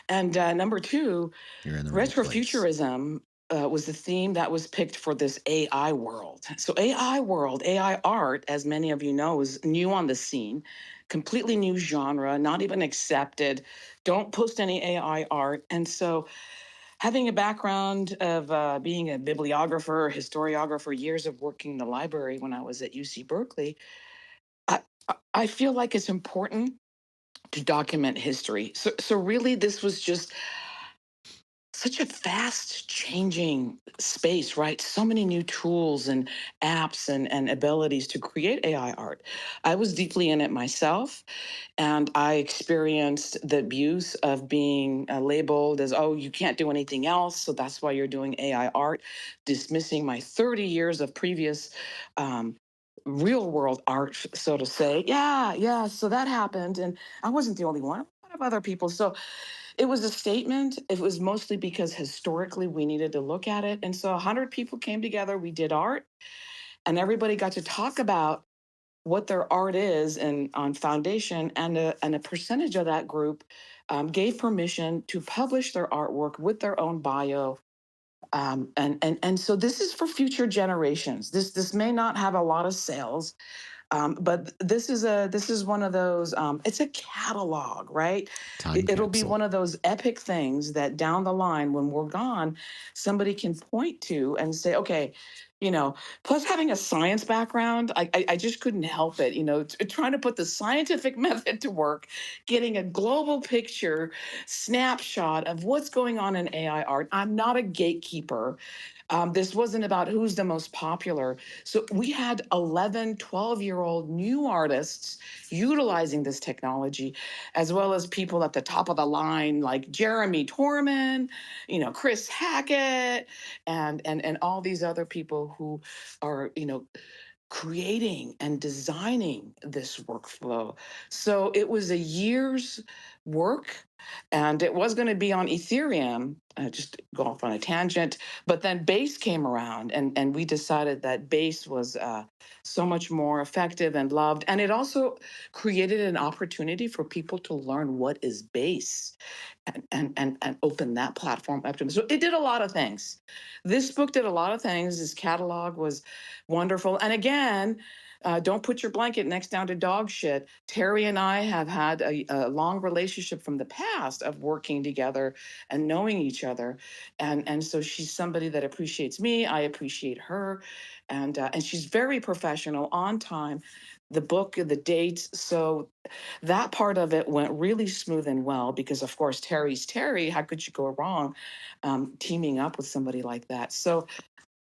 And number two, You're in the right place. retrofuturism was the theme that was picked for this AI world. So AI world, AI art, as many of you know, is new on the scene, completely new genre, not even accepted. Don't post any AI art. And so having a background of being a bibliographer, historiographer, years of working in the library when I was at UC Berkeley, I, I feel like it's important to document history. So really, this was just such a fast changing space, right? So many new tools and apps and abilities to create AI art. I was deeply in it myself, and I experienced the abuse of being labeled as, oh, you can't do anything else, so that's why you're doing AI art, dismissing my 30 years of previous um, real world art, so to say. Yeah, so that happened, and I wasn't the only one. A lot of other people. So it was a statement. It was mostly because historically we needed to look at it. And so 100 people came together, we did art, and everybody got to talk about what their art is and on foundation. And a percentage of that group gave permission to publish their artwork with their own bio. And so this is for future generations. This may not have a lot of sales, but this is one of those. It's a catalog, right? Time It'll be capsule. one of those epic things that down the line, when we're gone, somebody can point to and say, okay, you know. Plus, having a science background, I just couldn't help it. Trying to put the scientific method to work, getting a global picture, snapshot of what's going on in AI art. I'm not a gatekeeper. This wasn't about who's the most popular. So we had 11, 12-year-old new artists utilizing this technology, as well as people at the top of the line like Jeremy Torman, Chris Hackett, and all these other people who are, creating and designing this workflow. So it was a year's work, and it was going to be on Ethereum. Just go off on a tangent, but then Base came around, and we decided that Base was so much more effective and loved, and it also created an opportunity for people to learn what is Base. And open that platform up to them. So it did a lot of things. This book did a lot of things. This catalog was wonderful. And again, don't put your blanket next down to dog shit. Terry and I have had a long relationship from the past of working together and knowing each other, and so she's somebody that appreciates me. I appreciate her, and she's very professional, on time. The book, the dates. So that part of it went really smooth and well because, of course, Terry's Terry. How could you go wrong teaming up with somebody like that? So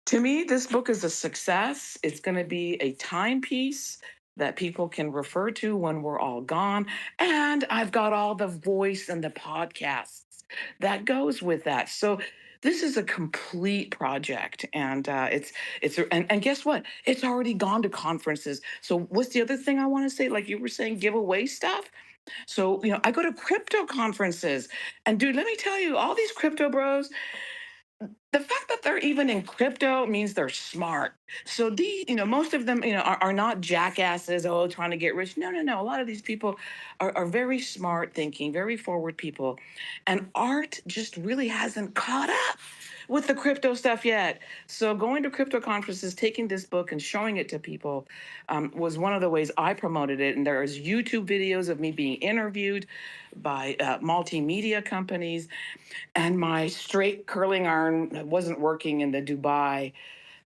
to me, this book is a success. It's going to be a timepiece that people can refer to when we're all gone. And I've got all the voice and the podcasts that goes with that. So this is a complete project, and and guess what? It's already gone to conferences. So what's the other thing I want to say? Like you were saying, giveaway stuff. So I go to crypto conferences, and dude, let me tell you, all these crypto bros, the fact that they're even in crypto means they're smart. So most of them, are not jackasses, trying to get rich. No, no, no. A lot of these people are very smart thinking, very forward people. And art just really hasn't caught up with the crypto stuff yet. So going to crypto conferences, taking this book and showing it to people was one of the ways I promoted it. And there's YouTube videos of me being interviewed by multimedia companies, and my straight curling iron wasn't working in the Dubai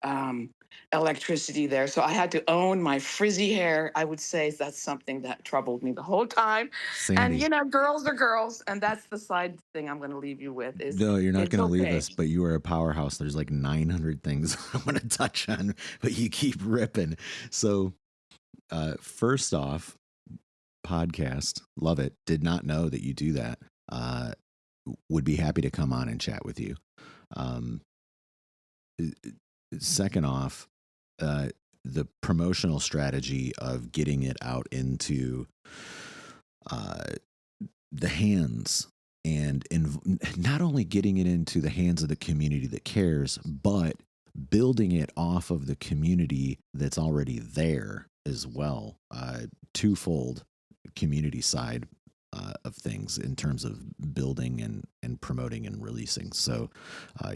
um, electricity there. So I had to own my frizzy hair. I would say that's something that troubled me the whole time. And Sandy. girls are girls, and that's the side thing I'm going to leave you with is No, you're not it's going to leave okay. us, but you are a powerhouse. There's like 900 things I want to touch on, but you keep ripping. So, first off, podcast, love it. Did not know that you do that. Would be happy to come on and chat with you. Um, Second off, the promotional strategy of getting it out into the hands and not only getting it into the hands of the community that cares, but building it off of the community that's already there as well. Twofold community side of things in terms of building and promoting and releasing. So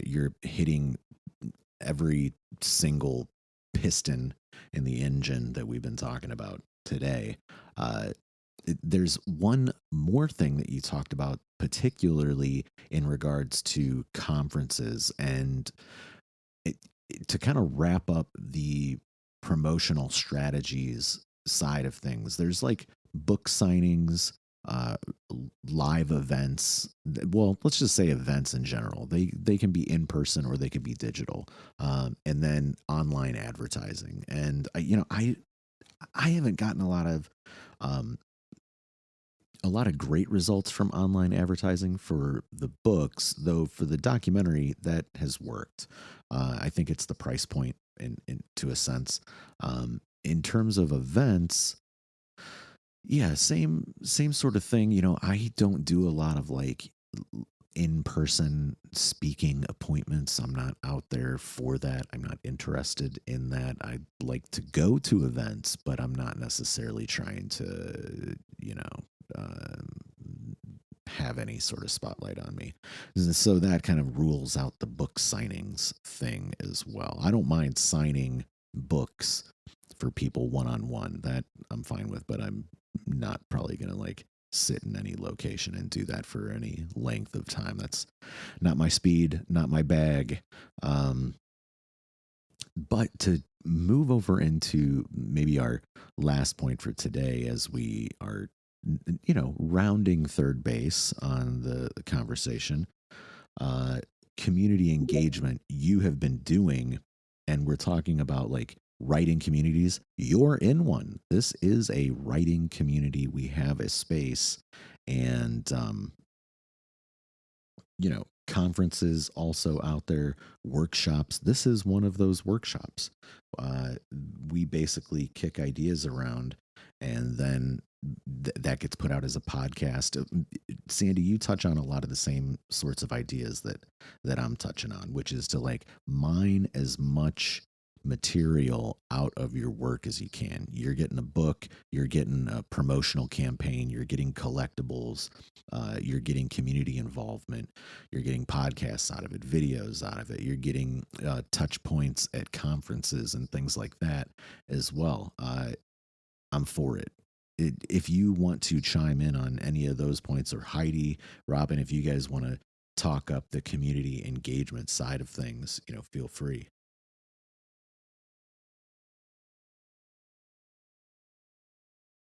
you're hitting every single piston in the engine that we've been talking about today. There's one more thing that you talked about, particularly in regards to conferences, and to kind of wrap up the promotional strategies side of things. There's like book signings, uh, live events. Well, let's just say events in general. They can be in person or they can be digital, and then online advertising. And I haven't gotten um, a lot of great results from online advertising for the books, though for the documentary that has worked. I think it's the price point in to a sense. In terms of events, yeah, same sort of thing. I don't do a lot of like in-person speaking appointments. I'm not out there for that. I'm not interested in that. I like to go to events, but I'm not necessarily trying to, have any sort of spotlight on me. So that kind of rules out the book signings thing as well. I don't mind signing books for people one on one. That I'm fine with, but I'm not probably going to like sit in any location and do that for any length of time. That's not my speed, not my bag. But to move over into maybe our last point for today, as we are, rounding third base on the conversation, uh, community engagement you have been doing, and we're talking about like writing communities. You're in one. This is a writing community. We have a space, and conferences also out there, workshops. This is one of those workshops. Uh, we basically kick ideas around, and then that gets put out as a podcast. Sandy, you touch on a lot of the same sorts of ideas that I'm touching on, which is to like mine as much material out of your work as you can. You're getting a book, you're getting a promotional campaign, you're getting collectibles, you're getting community involvement, you're getting podcasts out of it, videos out of it, you're getting touch points at conferences and things like that as well. I'm for it. If you want to chime in on any of those points, or Heidi, Robin, if you guys want to talk up the community engagement side of things, feel free.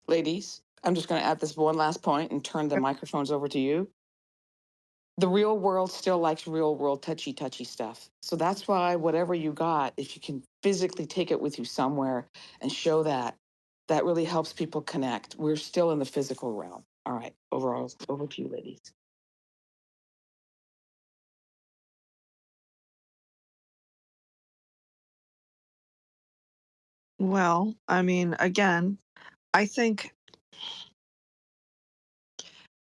Ladies, I'm just going to add this one last point and turn the microphones over to you. The real world still likes real world touchy stuff. So that's why whatever you got, if you can physically take it with you somewhere and show that, that really helps people connect. We're still in the physical realm. All right, overall, over to you, ladies. Well, I mean, again, I think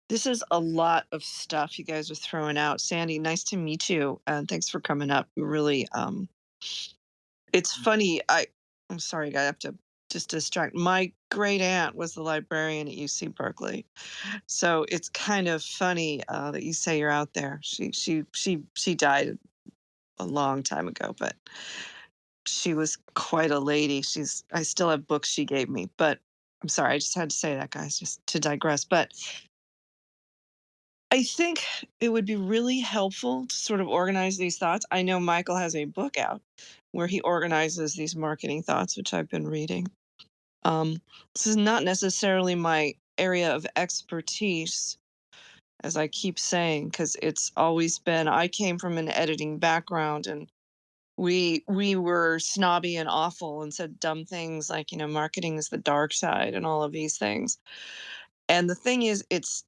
this is a lot of stuff you guys are throwing out. Sandy, nice to meet you, and thanks for coming up. Really, it's funny. I'm sorry, I have to just distract. My great aunt was the librarian at UC Berkeley, so it's kind of funny that you say you're out there. She died a long time ago, but she was quite a lady. I still have books she gave me, but I'm sorry, I just had to say that, guys, just to digress. But I think it would be really helpful to sort of organize these thoughts. I know Michael has a book out where he organizes these marketing thoughts, which I've been reading. This is not necessarily my area of expertise, as I keep saying, because it's always been, I came from an editing background, and we were snobby and awful and said dumb things like, marketing is the dark side and all of these things. And the thing is, it's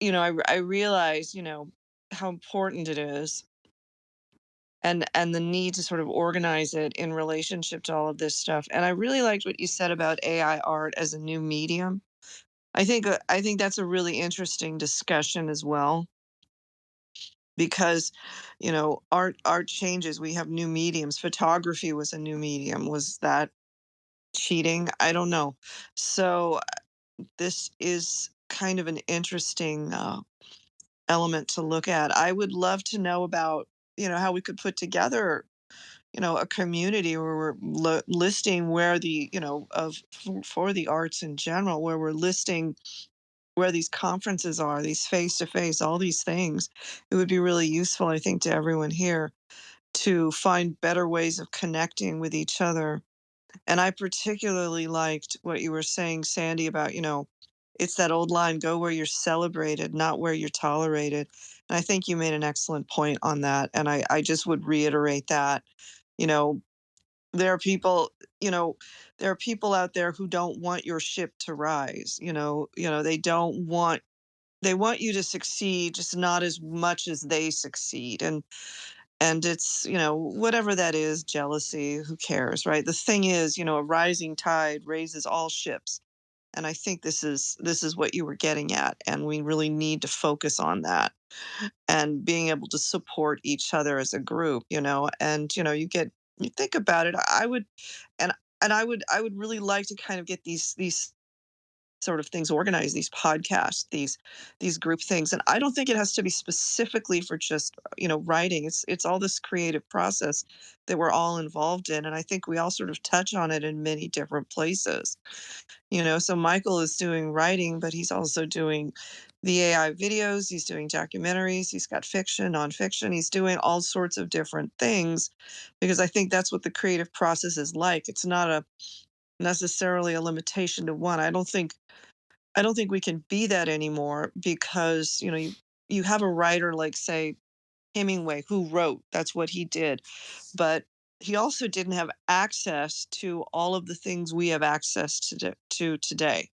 I realize, how important it is, and the need to sort of organize it in relationship to all of this stuff. And I really liked what you said about AI art as a new medium. I think that's a really interesting discussion as well, because art changes. We have new mediums. Photography was a new medium. Was that cheating? I don't know. So this is kind of an interesting element to look at. I would love to know about, how we could put together, a community where we're listing where the, for the arts in general, where we're listing where these conferences are, these face to face, all these things. It would be really useful, I think, to everyone here to find better ways of connecting with each other. And I particularly liked what you were saying, Sandy, about, it's that old line, go where you're celebrated, not where you're tolerated. And I think you made an excellent point on that. And I just would reiterate that, you know, there are people, you know, there are people out there who don't want your ship to rise. They want you to succeed, just not as much as they succeed. And it's, whatever that is, jealousy, who cares, right? The thing is, a rising tide raises all ships. And I think this is what you were getting at, and we really need to focus on that and being able to support each other as a group, and you think about it. I would and I would really like to kind of get these sort of things organized, these podcasts, these group things. And I don't think it has to be specifically for just writing. It's all this creative process that we're all involved in, and I think we all sort of touch on it in many different places. So Michael is doing writing, but he's also doing the AI videos, he's doing documentaries, he's got fiction, nonfiction, he's doing all sorts of different things, because I think that's what the creative process is like. It's not a necessarily a limitation to one. I don't think we can be that anymore, because you have a writer like, say, Hemingway, who wrote. That's what he did. But he also didn't have access to all of the things we have access to today.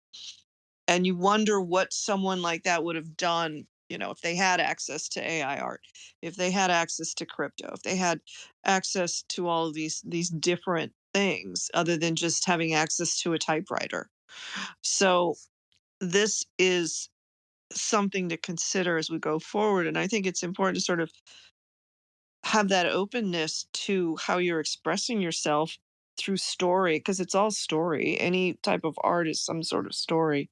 And you wonder what someone like that would have done, if they had access to AI art, if they had access to crypto, if they had access to all of these different things other than just having access to a typewriter. So this is something to consider as we go forward. And I think it's important to sort of have that openness to how you're expressing yourself through story, because it's all story. Any type of art is some sort of story.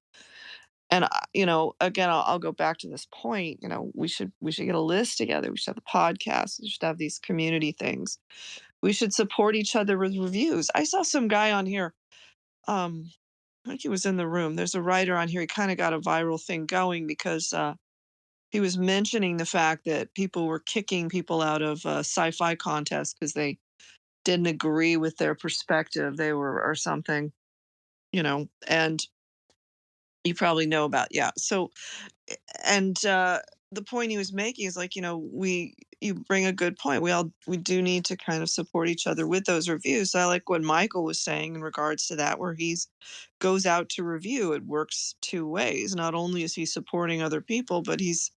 And again, I'll go back to this point. We should get a list together. We should have the podcast. We should have these community things. We should support each other with reviews. I saw some guy on here. I think he was in the room. There's a writer on here. He kind of got a viral thing going because he was mentioning the fact that people were kicking people out of sci-fi contests because they didn't agree with their perspective. They were or something, and you probably know about, yeah. So and the point he was making is like, you bring a good point. We do need to kind of support each other with those reviews. So I like what Michael was saying in regards to that, where he's goes out to review. It works two ways. Not only is he supporting other people, but he's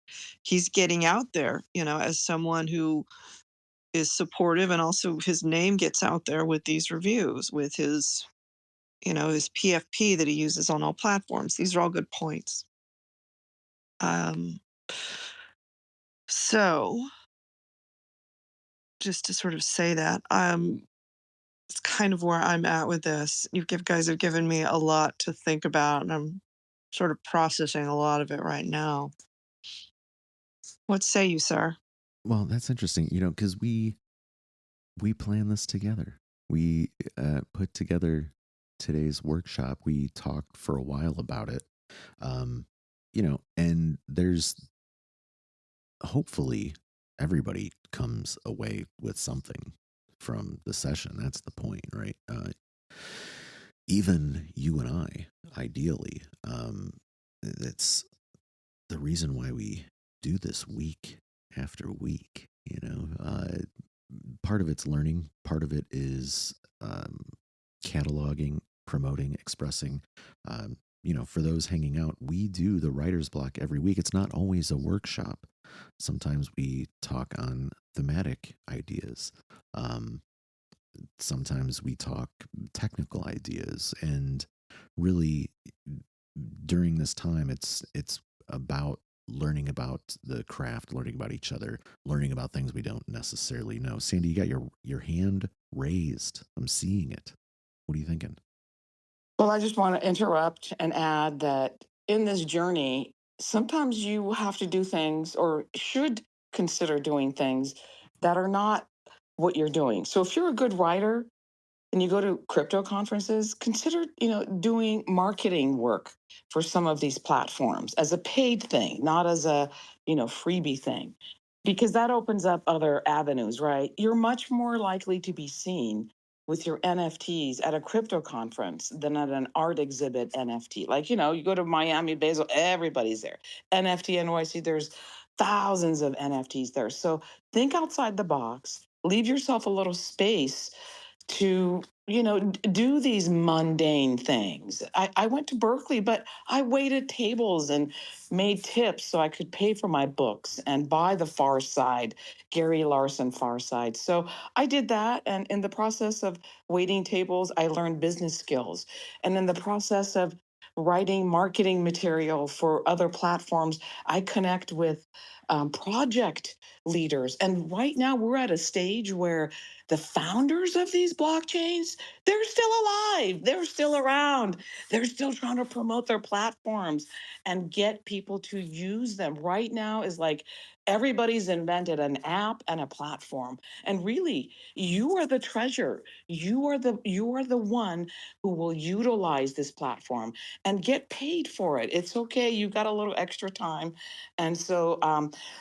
getting out there, as someone who is supportive, and also his name gets out there with these reviews, with his PFP that he uses on all platforms. These are all good points. Um, so just to sort of say that, it's kind of where I'm at with this. Guys have given me a lot to think about, and I'm sort of processing a lot of it right now. What say you, sir? Well, that's interesting, because we plan this together. We put together today's workshop. We talked for a while about it, and there's hopefully everybody comes away with something from the session. That's the point, right? Even you and I, ideally, that's the reason why we do this week after week. Part of it's learning, part of it is cataloging, promoting, expressing. For those hanging out, we do the writer's block every week. It's not always a workshop. Sometimes we talk on thematic ideas. Sometimes we talk technical ideas, and really during this time, it's about learning about the craft, learning about each other, learning about things we don't necessarily know. Sandy, you got your hand raised. I'm seeing it. What are you thinking? Well, I just want to interrupt and add that in this journey, sometimes you have to do things or should consider doing things that are not what you're doing. So if you're a good writer, and you go to crypto conferences, consider, doing marketing work for some of these platforms as a paid thing, not as a, freebie thing, because that opens up other avenues, right? You're much more likely to be seen with your NFTs at a crypto conference than at an art exhibit NFT. Like, you go to Miami, Basel, everybody's there. NFT NYC, there's thousands of NFTs there. So think outside the box, leave yourself a little space to do these mundane things. I went to Berkeley, but I waited tables and made tips so I could pay for my books and buy the Far Side, Gary Larson Far Side. So I did that, and in the process of waiting tables, I learned business skills, and in the process of writing marketing material for other platforms, I connect with project leaders. And right now we're at a stage where the founders of these blockchains, they're still alive, they're still around, they're still trying to promote their platforms and get people to use them. Right now is like everybody's invented an app and a platform, and really you are the treasure. You are the one who will utilize this platform and get paid for it. It's okay, you got a little extra time. And so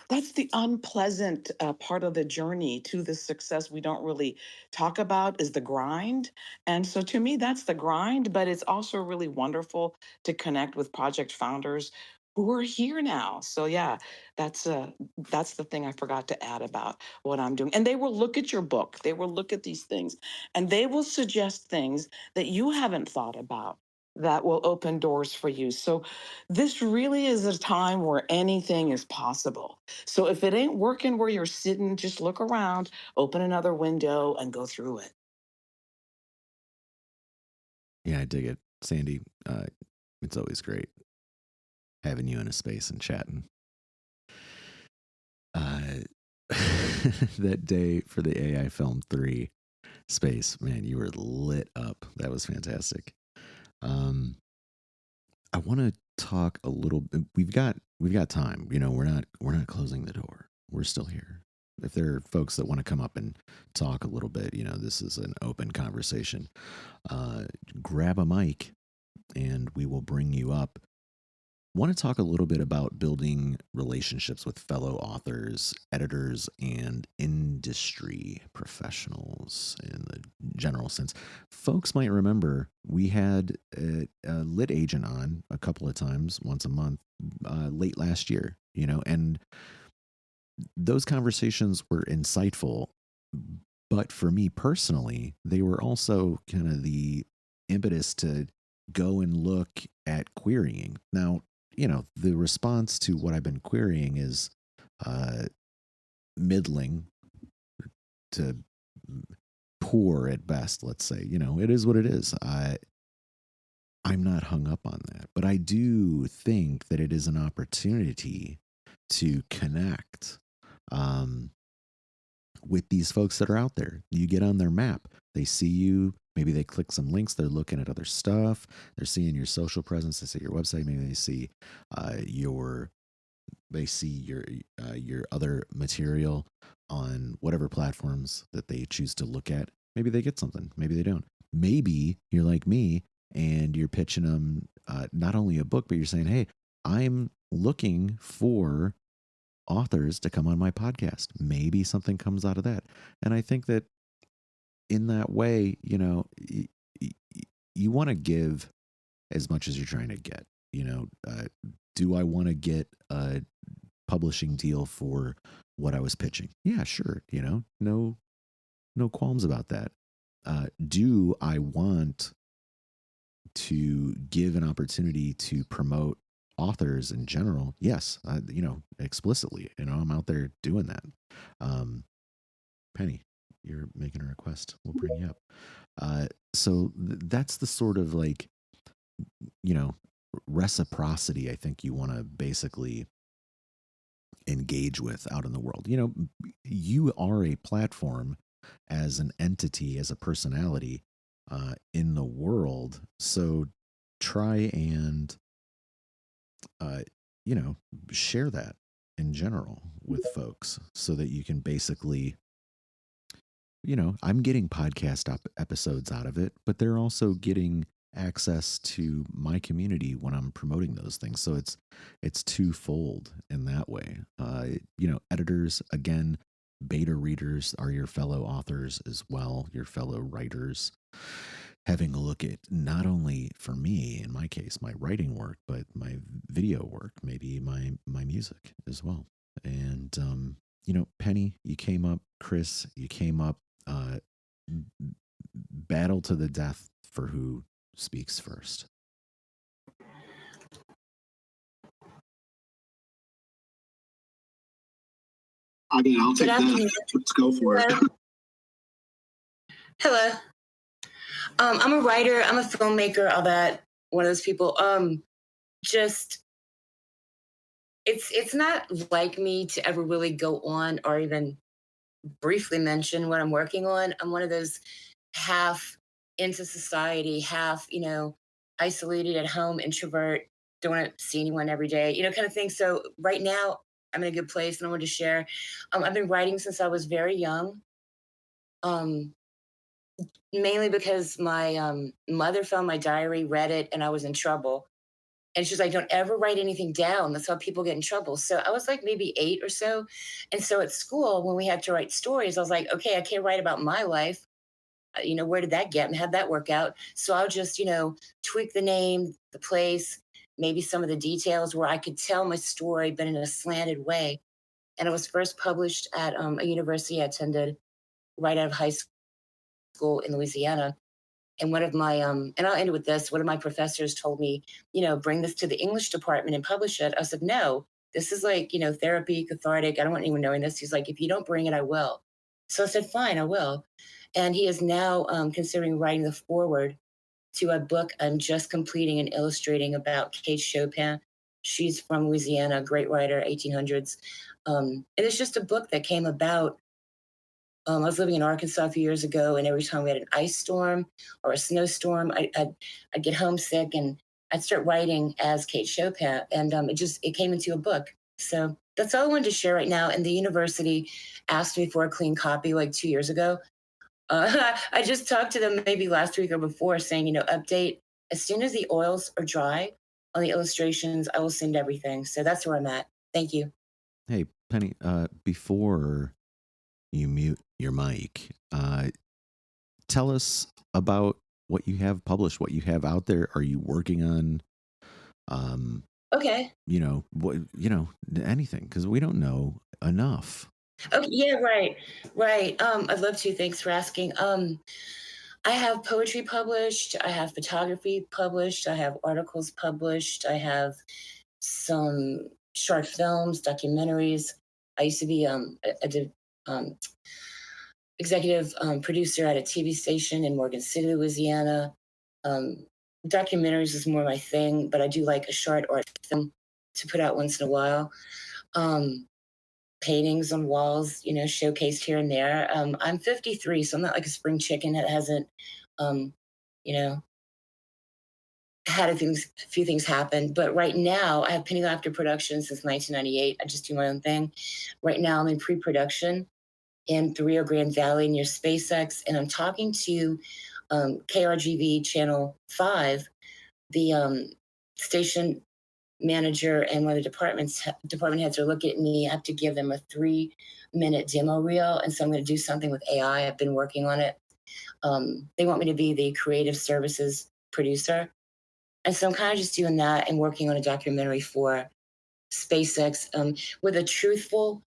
that's the unpleasant part of the journey to the success we don't really talk about is the grind. And so to me, that's the grind, but it's also really wonderful to connect with project founders who are here now. So yeah, that's uh that's the thing I forgot to add about what I'm doing. And they will look at your book, they will look at these things, and they will suggest things that you haven't thought about that will open doors for you. So this really is a time where anything is possible. So if it ain't working where you're sitting, just look around, open another window, and go through it. Yeah, I dig it. Sandy, it's always great having you in a space and chatting. That day for the AI Film 3 space, man, you were lit up. That was fantastic. I want to talk a little bit. We've got time. We're not closing the door. We're still here. If there are folks that want to come up and talk a little bit, this is an open conversation. Grab a mic and we will bring you up. Want to talk a little bit about building relationships with fellow authors, editors, and industry professionals in the general sense. Folks might remember we had a lit agent on a couple of times, once a month, late last year, and those conversations were insightful. But for me personally, they were also kind of the impetus to go and look at querying. Now, the response to what I've been querying is middling to poor at best, let's say. It is what it is. I'm not hung up on that. But I do think that it is an opportunity to connect with these folks that are out there. You get on their map. They see you. Maybe they click some links. They're looking at other stuff. They're seeing your social presence. They see your website. Maybe they see your other material on whatever platforms that they choose to look at. Maybe they get something. Maybe they don't. Maybe you're like me and you're pitching them not only a book, but you're saying, hey, I'm looking for authors to come on my podcast. Maybe something comes out of that. And I think that in that way, you want to give as much as you're trying to get. Do I want to get a publishing deal for what I was pitching? Yeah, sure. No qualms about that. Do I want to give an opportunity to promote authors in general? Yes, explicitly. I'm out there doing that. Penny, you're making a request. We'll bring you up. So that's the sort of reciprocity I think you want to basically engage with out in the world. You are a platform as an entity, as a personality in the world. So try and uh, you know, share that in general with folks so that you can basically, I'm getting podcast episodes out of it, but they're also getting access to my community when I'm promoting those things. So it's twofold in that way. Editors, again, beta readers are your fellow authors as well, your fellow writers. Having a look at not only for me, in my case, my writing work, but my video work, maybe my music as well. And Penny, you came up. Chris, you came up. Uh, battle to the death for who speaks first. I mean, I'll take that. Let's go for it. Hello. I'm a writer. I'm a filmmaker. All that. One of those people. Just it's not like me to ever really go on or even briefly mention what I'm working on. I'm one of those half into society, half isolated at home, introvert, don't want to see anyone every day, kind of thing. So right now I'm in a good place and I wanted to share. I've been writing since I was very young. Mainly because my mother found my diary, read it, and I was in trouble. And she's like, don't ever write anything down. That's how people get in trouble. So I was like maybe 8 or so. And so at school, when we had to write stories, I was like, okay, I can't write about my life. Where did that get? And how'd that work out? So I'll just, tweak the name, the place, maybe some of the details where I could tell my story, but in a slanted way. And it was first published at a university I attended right out of high school in Louisiana. And one of my, and I'll end with this, one of my professors told me, bring this to the English department and publish it. I said, no, this is like, therapy, cathartic. I don't want anyone knowing this. He's like, if you don't bring it, I will. So I said, fine, I will. And he is now considering writing the foreword to a book I'm just completing and illustrating about Kate Chopin. She's from Louisiana, a great writer, 1800s. And it's just a book that came about. I was living in Arkansas a few years ago, and every time we had an ice storm or a snowstorm, I'd get homesick and I'd start writing as Kate Chopin, and it came into a book. So that's all I wanted to share right now. And the university asked me for a clean copy like 2 years ago. I just talked to them maybe last week or before, saying, update as soon as the oils are dry on the illustrations, I will send everything. So that's where I'm at. Thank you. Hey, Penny, before you mute your mic, tell us about what you have published, what you have out there. Are you working on Okay. anything, because we don't know enough. Oh yeah, right. I'd love to. Thanks for asking. I have poetry published, I have photography published, I have articles published, I have some short films, documentaries. I used to be executive producer at a TV station in Morgan City, Louisiana. Documentaries is more my thing, but I do like a short art film to put out once in a while. Paintings on walls, showcased here and there. I'm 53, so I'm not like a spring chicken that hasn't, you know, had a few things happen. But right now, I have Penny Laughter Productions since 1998. I just do my own thing. Right now, I'm in pre-production in the Rio Grande Valley near SpaceX, and I'm talking to KRGV Channel 5, the station manager and one of the department heads are looking at me. I have to give them a 3-minute demo reel. And so I'm going to do something with AI. I've been working on it. They want me to be the creative services producer. And so I'm kind of just doing that and working on a documentary for SpaceX with a truthful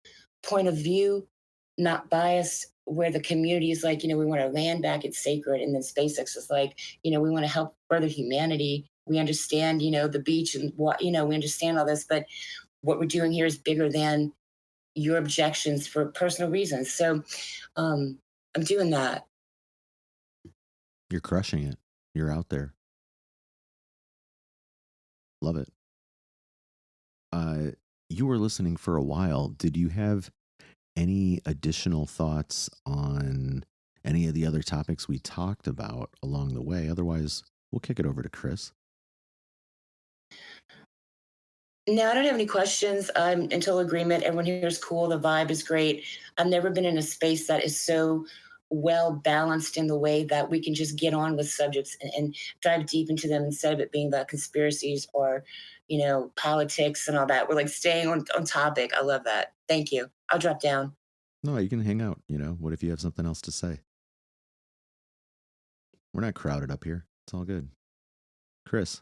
point of view, not biased, where the community is like, we want our land back, it's sacred. And then SpaceX is like, we want to help further humanity. We understand, the beach and what, we understand all this, but what we're doing here is bigger than your objections for personal reasons. So I'm doing that. You're crushing it. You're out there. Love it. You were listening for a while. Did you have any additional thoughts on any of the other topics we talked about along the way? Otherwise, we'll kick it over to Chris. No, I don't have any questions. I'm in total agreement. Everyone here is cool. The vibe is great. I've never been in a space that is so well balanced in the way that we can just get on with subjects and dive deep into them instead of it being about conspiracies or, politics and all that. We're like staying on topic. I love that. Thank you. I'll drop down. No, you can hang out. What if you have something else to say? We're not crowded up here. It's all good. Chris,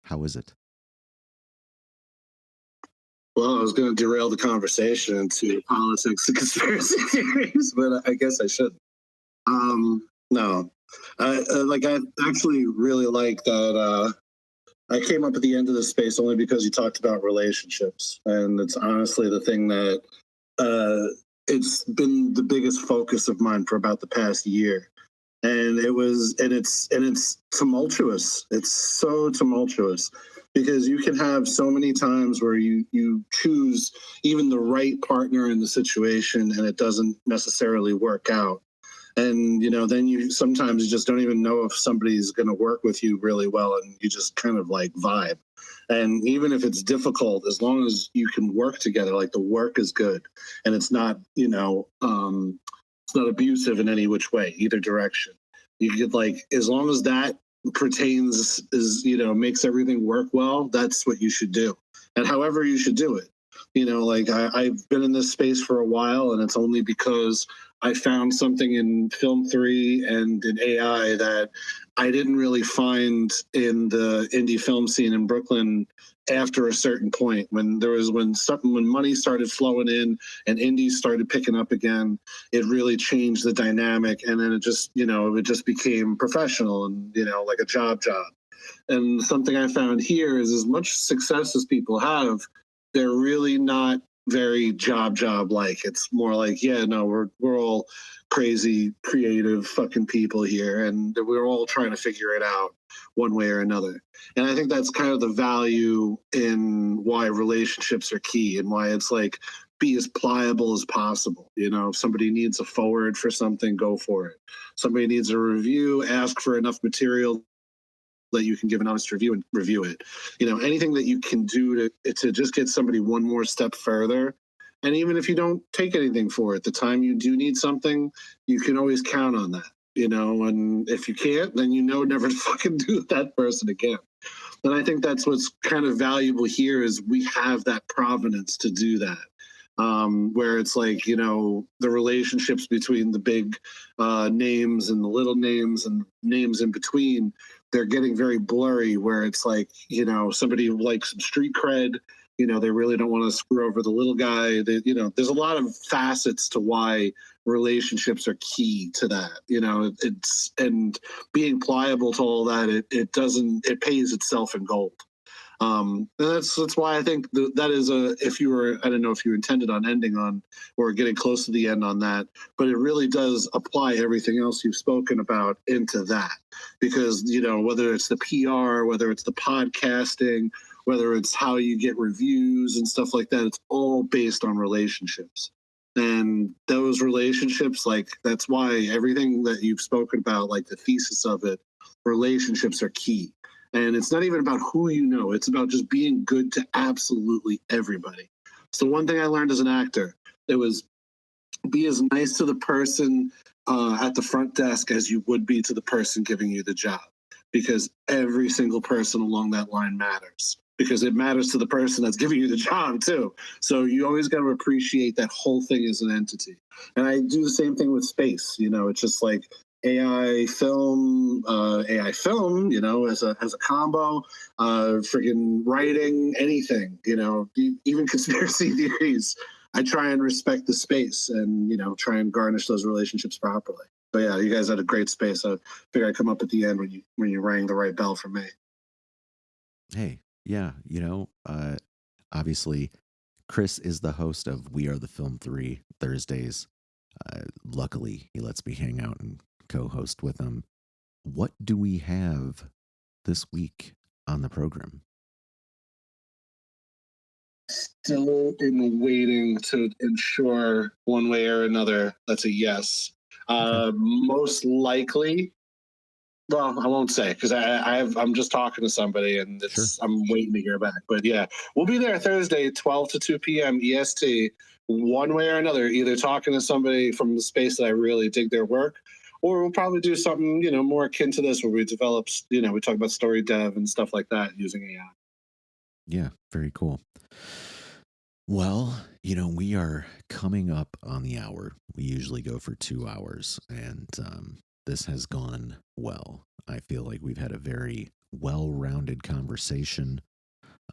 how is it? Well, I was going to derail the conversation into politics and conspiracy theories, but I guess I shouldn't. No, I actually really like that. I came up at the end of this space only because you talked about relationships, and it's honestly the thing that it's been the biggest focus of mine for about the past year. And it's tumultuous. It's so tumultuous because you can have so many times where you choose even the right partner in the situation and it doesn't necessarily work out. And then you sometimes just don't even know if somebody's going to work with you really well, and you just kind of like vibe. And even if it's difficult, as long as you can work together, like the work is good and it's not it's not abusive in any which way, either direction. You get like, as long as that pertains, makes everything work well, that's what you should do. And however you should do it. I've been in this space for a while, and it's only because I found something in film 3 and in AI that I didn't really find in the indie film scene in Brooklyn after a certain point, when money started flowing in and indies started picking up again. It really changed the dynamic, and then it just became professional and like a job. And something I found here is, as much success as people have, they're really not very job like. It's more like, yeah, no, we're all crazy creative fucking people here, and we're all trying to figure it out one way or another. And I think that's kind of the value in why relationships are key, and why it's like, be as pliable as possible. If somebody needs a forward for something, go for it. Somebody needs a review, ask for enough material that you can give an honest review and review it. Anything that you can do to just get somebody one more step further. And even if you don't take anything for it, the time you do need something, you can always count on that. And if you can't, then never to fucking do that person again. And I think that's what's kind of valuable here, is we have that provenance to do that. Where it's like, the relationships between the big names and the little names and names in between, they're getting very blurry, where it's like, somebody who likes some street cred, they really don't want to screw over the little guy. There's a lot of facets to why relationships are key to that. And being pliable to all that, it pays itself in gold. And that's why I think that is I don't know if you intended on ending on or getting close to the end on that, but it really does apply everything else you've spoken about into that. Because, whether it's the PR, whether it's the podcasting, whether it's how you get reviews and stuff like that, it's all based on relationships. And those relationships, like, that's why everything that you've spoken about, like the thesis of it, relationships are key. And it's not even about who you know. It's about just being good to absolutely everybody. So one thing I learned as an actor, it was be as nice to the person at the front desk as you would be to the person giving you the job. Because every single person along that line matters. Because it matters to the person that's giving you the job, too. So you always got to appreciate that whole thing as an entity. And I do the same thing with space. It's just like, AI film, as a combo, friggin' writing, anything, even conspiracy theories. I try and respect the space and, try and garnish those relationships properly. But yeah, you guys had a great space. I figure I'd come up at the end when you rang the right bell for me. Hey, yeah, obviously, Chris is the host of We Are the Film 3 Thursdays. Luckily, he lets me hang out and co-host with him. What do we have this week on the program? Still in waiting to ensure one way or another that's a yes. Okay. Most likely Well, I won't say because I'm just talking to somebody and I'm waiting to hear back. But yeah, we'll be there Thursday, 12 to 2 p.m. EST, one way or another, either talking to somebody from the space that I really dig their work, or we'll probably do something, more akin to this where we develop, we talk about story dev and stuff like that using AI. Yeah, very cool. Well, we are coming up on the hour. We usually go for 2 hours, and this has gone well. I feel like we've had a very well-rounded conversation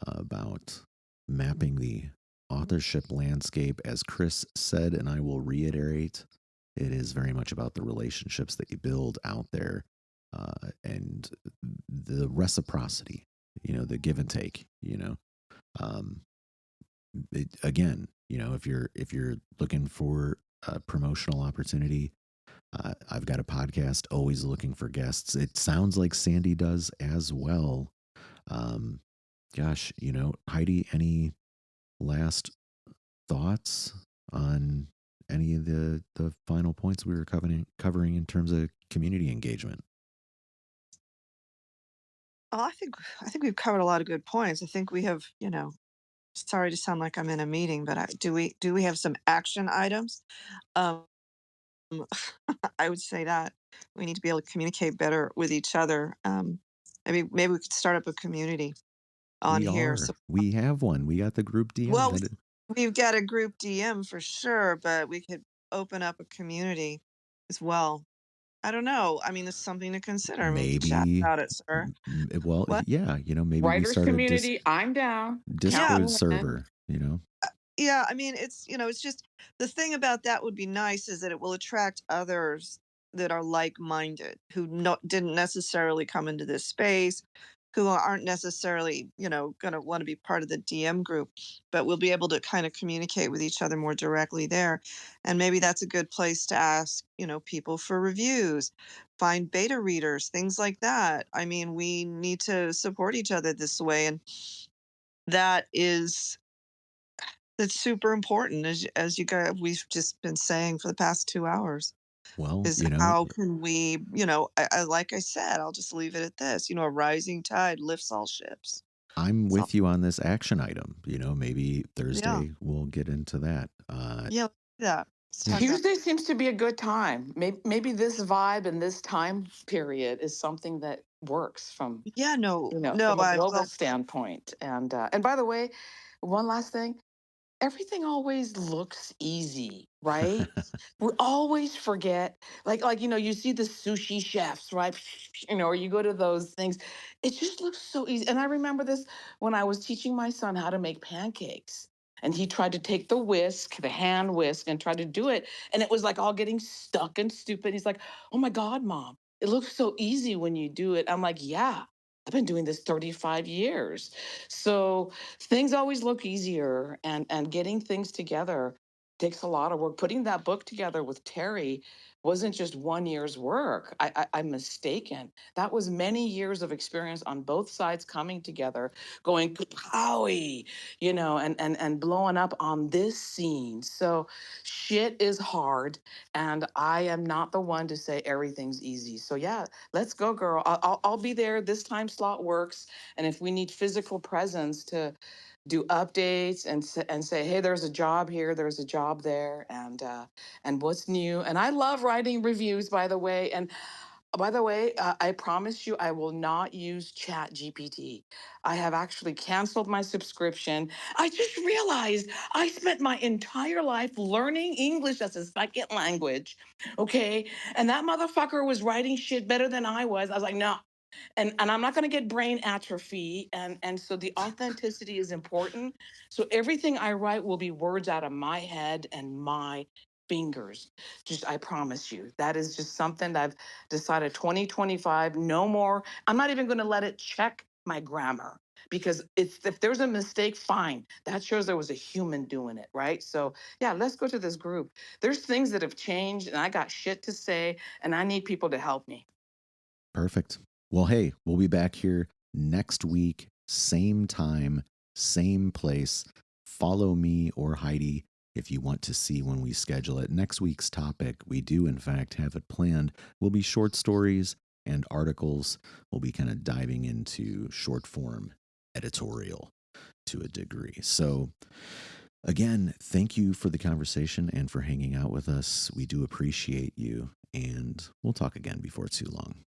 about mapping the authorship landscape. As Chris said, and I will reiterate, it is very much about the relationships that you build out there and the reciprocity, the give and take, again, if you're looking for a promotional opportunity, I've got a podcast, always looking for guests. It sounds like Sandy does as well. Gosh, Heidi, any last thoughts on any of the final points we were covering in terms of community engagement? Oh, I think we've covered a lot of good points. I think we have, sorry to sound like I'm in a meeting, but do we have some action items? Um, I would say that we need to be able to communicate better with each other. Maybe we could start up a community on here. So, We have one. We got the group DM. well, we've got a group DM for sure, but we could open up a community as well. I don't know. I mean, it's something to consider. We could chat Maybe. about it, sir. Well, What? yeah, maybe we Writers start community, I'm down. Discord Yeah. server, Yeah, I mean, it's just the thing about that would be nice is that it will attract others that are like-minded, who didn't necessarily come into this space, who aren't necessarily, going to want to be part of the DM group, but we'll be able to kind of communicate with each other more directly there. And maybe that's a good place to ask, people for reviews, find beta readers, things like that. I mean, we need to support each other this way. And that is that's super important, as you guys we've just been saying for the past 2 hours, Well, is how can we, like I said, I'll just leave it at this, a rising tide lifts all ships. I'm So, with you on this action item. Maybe yeah, Thursday we'll get into that. yeah, let's talk about Tuesday seems to be a good time. Maybe this vibe and this time period is something that works from yeah, no, from a global well, standpoint. And by the way, one last thing, everything always looks easy, right? We always forget, you see the sushi chefs, right? Or you go to those things. It just looks so easy. And I remember this when I was teaching my son how to make pancakes. And he tried to take the hand whisk, and try to do it. And it was like all getting stuck and stupid. He's like, oh my God, Mom, it looks so easy when you do it. I'm like, yeah, I've been doing this 35 years. So things always look easier, and getting things together takes a lot of work. Putting that book together with Terry wasn't just 1 year's work. I'm mistaken. That was many years of experience on both sides coming together, going kapowie, and blowing up on this scene. So shit is hard, and I am not the one to say everything's easy. So yeah, let's go, girl. I'll be there. This time slot works, and if we need physical presence to do updates and say, hey, there's a job here, there's a job there, and what's new. And I love writing reviews, by the way. And by the way, I promise you, I will not use Chat GPT. I have actually canceled my subscription. I just realized I spent my entire life learning English as a second language. Okay. And that motherfucker was writing shit better than I was. I was like, no, and I'm not going to get brain atrophy, and so the authenticity is important. So everything I write will be words out of my head and my fingers. Just, I promise you, that is just something that I've decided. 2025, no more. I'm not even going to let it check my grammar, because if there's a mistake, fine, that shows there was a human doing it, right? So yeah, let's go to this group. There's things that have changed, and I got shit to say, and I need people to help me. Perfect. Well, hey, we'll be back here next week, same time, same place. Follow me or Heidi if you want to see when we schedule it. Next week's topic, we do in fact have it planned, will be short stories and articles. We'll be kind of diving into short form editorial to a degree. So again, thank you for the conversation and for hanging out with us. We do appreciate you, and we'll talk again before too long.